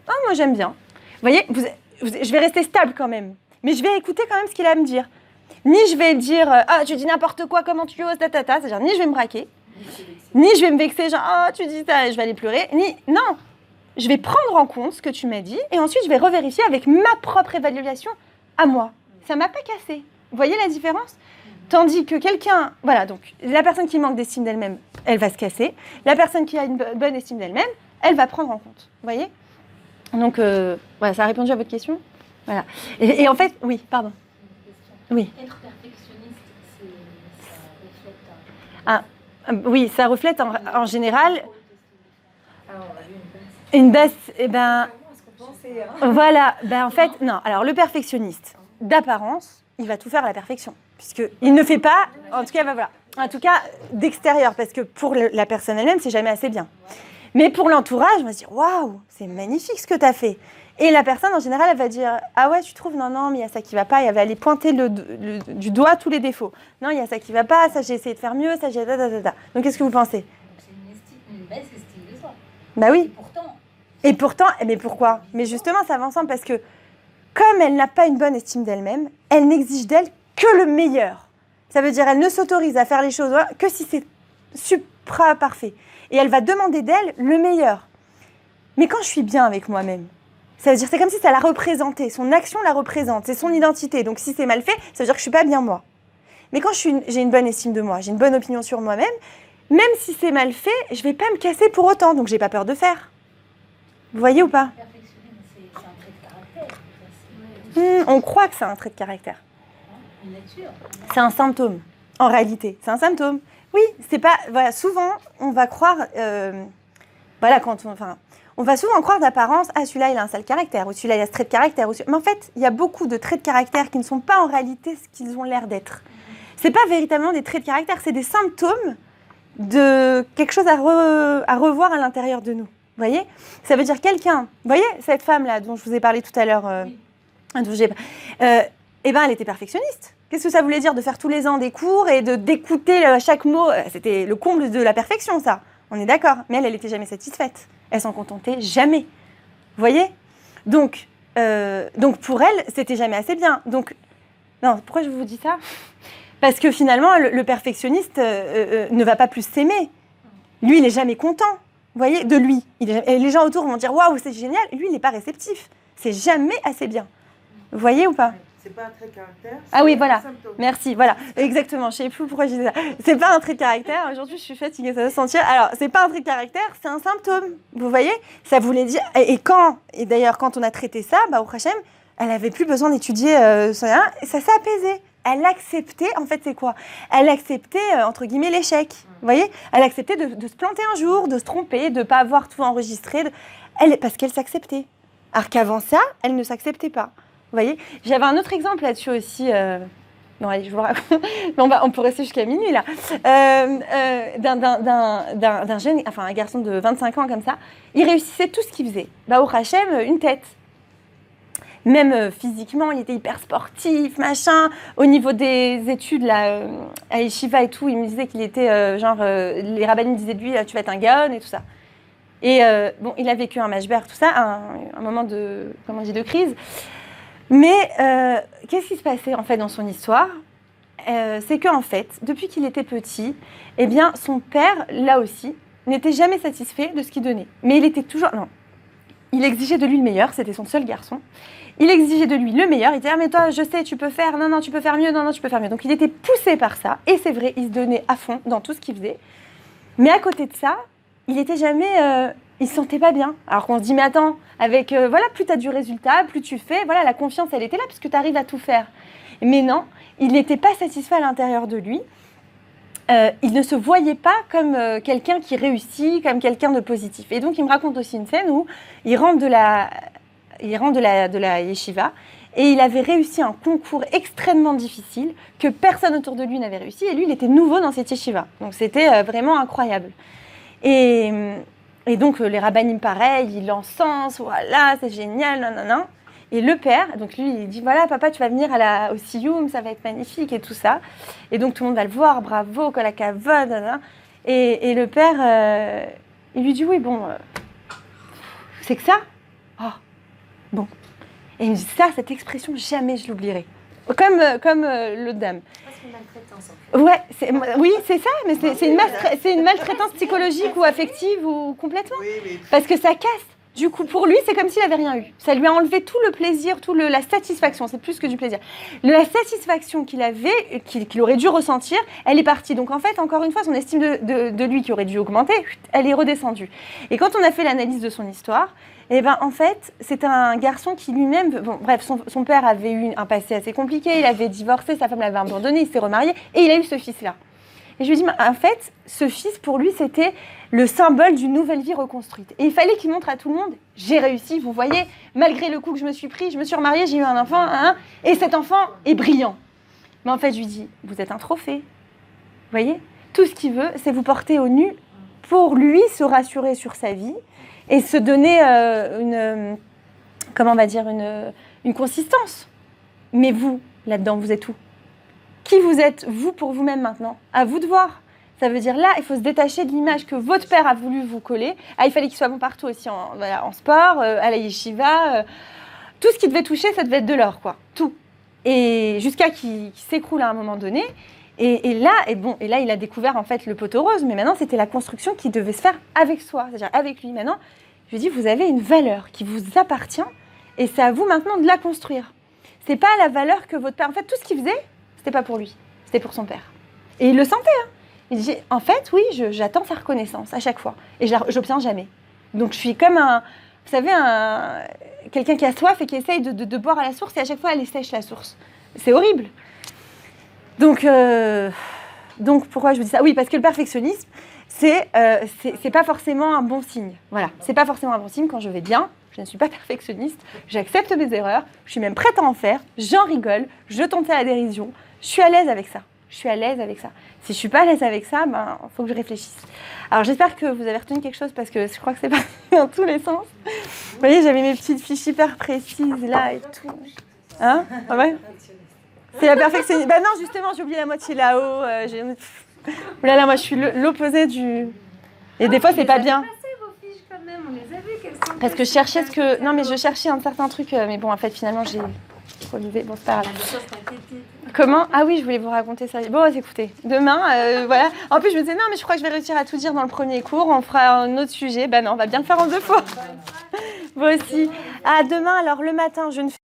moi, j'aime bien. Vous voyez, je vais rester stable quand même, mais je vais écouter quand même ce qu'il a à me dire. Ni je vais dire tu dis n'importe quoi, comment tu oses, c'est-à-dire ni je vais me braquer, ni je vais me vexer, genre tu dis ça, je vais aller pleurer, non, je vais prendre en compte ce que tu m'as dit et ensuite je vais revérifier avec ma propre évaluation à moi. Ça m'a pas cassé. Vous voyez la différence ? Tandis que quelqu'un, voilà, donc la personne qui manque d'estime d'elle-même, elle va se casser. La personne qui a une bonne estime d'elle-même, elle va prendre en compte. Vous voyez ? Donc, voilà, ça a répondu à votre question ? Voilà. Et en fait, oui, pardon. Oui. Être perfectionniste, ça reflète oui, ça reflète en général Alors, on a vu une baisse, et ben... ce qu'on pensait, Voilà, ben en fait, non. Alors, le perfectionniste, d'apparence, il va tout faire à la perfection. Puisqu'il ne fait pas, en tout cas, voilà. En tout cas, d'extérieur, parce que pour la personne elle-même, c'est jamais assez bien. Mais pour l'entourage, on va se dire, waouh, c'est magnifique ce que tu as fait. Et la personne, en général, elle va dire, ah ouais, tu trouves, non, mais il y a ça qui va pas. Et elle va aller pointer du doigt tous les défauts. Non, il y a ça qui va pas, ça j'ai essayé de faire mieux, ça j'ai... Donc, qu'est-ce que vous pensez ? Donc c'est une baisse estime de soi. Bah oui. Et pourtant, Mais pourquoi ? Mais justement, ça va ensemble parce que comme elle n'a pas une bonne estime d'elle-même, elle n'exige d'elle que le meilleur. Ça veut dire elle ne s'autorise à faire les choses que si c'est supra-parfait. Et elle va demander d'elle le meilleur. Mais quand je suis bien avec moi-même, ça veut dire c'est comme si ça la représentait, son action la représente, c'est son identité. Donc si c'est mal fait, ça veut dire que je suis pas bien moi. Mais quand j'ai une bonne estime de moi, j'ai une bonne opinion sur moi-même, même si c'est mal fait, je vais pas me casser pour autant, donc j'ai pas peur de faire. Vous voyez ou pas ? Perfectionnisme, c'est un trait de caractère. On croit que c'est un trait de caractère. Une lecture. C'est un symptôme. En réalité, c'est un symptôme. Oui, c'est pas. Voilà, souvent, on va croire. On va souvent croire d'apparence, ah celui-là il a un sale caractère, ou celui-là il a ce trait de caractère. Mais en fait, il y a beaucoup de traits de caractère qui ne sont pas en réalité ce qu'ils ont l'air d'être. C'est pas véritablement des traits de caractère, c'est des symptômes de quelque chose à revoir à l'intérieur de nous. Vous voyez ? Ça veut dire quelqu'un. Vous voyez cette femme-là dont je vous ai parlé tout à l'heure. Elle était perfectionniste. Qu'est-ce que ça voulait dire de faire tous les ans des cours et d'écouter chaque mot ? C'était le comble de la perfection, ça. On est d'accord. Mais elle n'était jamais satisfaite. Elle s'en contentait jamais. Vous voyez ? Donc pour elle, c'était jamais assez bien. Donc, non, pourquoi je vous dis ça ? Parce que finalement, le perfectionniste ne va pas plus s'aimer. Lui, il n'est jamais content. Vous voyez ? De lui. Et les gens autour vont dire « Waouh, c'est génial !» Lui, il n'est pas réceptif. C'est jamais assez bien. Vous voyez ou pas ? C'est pas un trait de caractère. Ah oui, voilà. Symptôme. Merci. Voilà, exactement. Je sais plus pourquoi je disais ça. C'est pas un trait de caractère. Aujourd'hui, je suis fatiguée, ça va se sentir. Alors, c'est pas un trait de caractère, c'est un symptôme. Vous voyez ? Ça voulait dire. Et d'ailleurs, quand on a traité ça, au Hachem, elle avait plus besoin d'étudier ça. Ça s'est apaisé. Elle acceptait. En fait, c'est quoi ? Elle acceptait entre guillemets l'échec. Vous voyez ? Elle acceptait de se planter un jour, de se tromper, de pas avoir tout enregistré. Parce qu'elle s'acceptait. Alors qu'avant ça, elle ne s'acceptait pas. Vous voyez, j'avais un autre exemple là-dessus aussi. Non, allez, je vous le raconte. On peut rester jusqu'à minuit là. D'un jeune, enfin un garçon de 25 ans comme ça, il réussissait tout ce qu'il faisait. Au Hachem, une tête. Même physiquement, il était hyper sportif, machin. Au niveau des études là, à Yeshiva et tout, il me disait qu'il était les rabbins disaient de lui, tu vas être un gaon et tout ça. Et il a vécu un mashber, tout ça, un moment de crise. Mais qu'est-ce qui se passait en fait dans son histoire ? C'est qu'en fait, depuis qu'il était petit, son père, là aussi, n'était jamais satisfait de ce qu'il donnait. Mais il était toujours... Non, il exigeait de lui le meilleur, c'était son seul garçon. Il exigeait de lui le meilleur, il disait « Ah mais toi, je sais, tu peux faire, non, tu peux faire mieux, non, tu peux faire mieux. » Donc il était poussé par ça, et c'est vrai, il se donnait à fond dans tout ce qu'il faisait. Mais à côté de ça, il était jamais... il se sentait pas bien. Alors qu'on se dit, mais attends, avec, plus tu as du résultat, plus tu fais, la confiance, elle était là, puisque tu arrives à tout faire. Mais non, il n'était pas satisfait à l'intérieur de lui. Il ne se voyait pas comme quelqu'un qui réussit, comme quelqu'un de positif. Et donc, il me raconte aussi une scène où il rentre de la yeshiva, et il avait réussi un concours extrêmement difficile que personne autour de lui n'avait réussi, et lui, il était nouveau dans cette yeshiva. Donc, c'était vraiment incroyable. Et donc, les rabbinim, pareil, ils l'encensent, voilà, c'est génial, non. Et le père, donc lui, il dit, voilà, papa, tu vas venir au Siyum, ça va être magnifique et tout ça. Et donc, tout le monde va le voir, bravo, kol hakavod, nanana. Et le père, il lui dit, oui, bon, c'est que ça ? Oh, bon. Et il me dit, ça, cette expression, jamais je l'oublierai. Comme l'autre dame. Presque une maltraitance, en fait. Ouais, oui, c'est ça, mais c'est une maltraitance psychologique ou affective ou complètement. Oui. Parce que ça casse. Du coup, pour lui, c'est comme s'il n'avait rien eu. Ça lui a enlevé tout le plaisir, la satisfaction. C'est plus que du plaisir. La satisfaction qu'il avait, qu'il aurait dû ressentir, elle est partie. Donc en fait, encore une fois, son estime de lui qui aurait dû augmenter, elle est redescendue. Et quand on a fait l'analyse de son histoire, en fait, c'est un garçon qui lui-même... son père avait eu un passé assez compliqué, il avait divorcé, sa femme l'avait abandonné, il s'est remarié, et il a eu ce fils-là. Et je lui dis, en fait, ce fils, pour lui, c'était le symbole d'une nouvelle vie reconstruite. Et il fallait qu'il montre à tout le monde, j'ai réussi, vous voyez, malgré le coup que je me suis pris, je me suis remariée, j'ai eu un enfant, et cet enfant est brillant. Mais en fait, je lui dis, vous êtes un trophée. Vous voyez ? Tout ce qu'il veut, c'est vous porter au nu pour lui se rassurer sur sa vie et se donner une consistance. Mais vous, là-dedans, vous êtes où ? Qui vous êtes, vous, pour vous-même maintenant ? À vous de voir. Ça veut dire là, il faut se détacher de l'image que votre père a voulu vous coller. Il fallait qu'il soit bon partout aussi, en sport, à la yeshiva. tout ce qui devait toucher, ça devait être de l'or, quoi. Tout. Et jusqu'à qu'il s'écroule à un moment donné. Et là, il a découvert en fait le poteau rose, mais maintenant, c'était la construction qui devait se faire avec soi, c'est-à-dire avec lui. Maintenant, je lui dis, vous avez une valeur qui vous appartient et c'est à vous maintenant de la construire. C'est pas la valeur que votre père... En fait, tout ce qu'il faisait, c'était pas pour lui, c'était pour son père. Et il le sentait, hein. Il dit, en fait, oui, j'attends sa reconnaissance à chaque fois. Et j'obtiens jamais. Donc, je suis comme vous savez, quelqu'un qui a soif et qui essaye de boire à la source et à chaque fois, elle sèche la source. C'est horrible. Donc, pourquoi je vous dis ça ? Oui, parce que le perfectionnisme, c'est pas forcément un bon signe. Voilà, c'est pas forcément un bon signe quand je vais bien. Je ne suis pas perfectionniste, j'accepte mes erreurs, je suis même prête à en faire, j'en rigole, je tente à la dérision, je suis à l'aise avec ça. Si je suis pas à l'aise avec ça, faut que je réfléchisse. Alors j'espère que vous avez retenu quelque chose parce que je crois que c'est parti dans tous les sens. Vous voyez, j'avais mes petites fiches hyper précises là et tout. Hein ? Ah ouais ? C'est la perfectionniste. Non, justement, j'ai oublié la moitié là-haut. Là, moi, je suis l'opposé du... Et des fois, c'est pas bien. Quand même, on les a vues, qu'elles sont Parce que je cherchais je cherchais un certain truc, mais bon, en fait, finalement, j'ai relevé. Bon, c'est pas grave. Comment ? Ah oui, je voulais vous raconter ça. Bon, écoutez, demain, voilà. En plus, je me disais, non, mais je crois que je vais réussir à tout dire dans le premier cours. On fera un autre sujet. Non, on va bien le faire en 2 fois. Vous aussi. Ah, demain, alors, le matin, je ne fais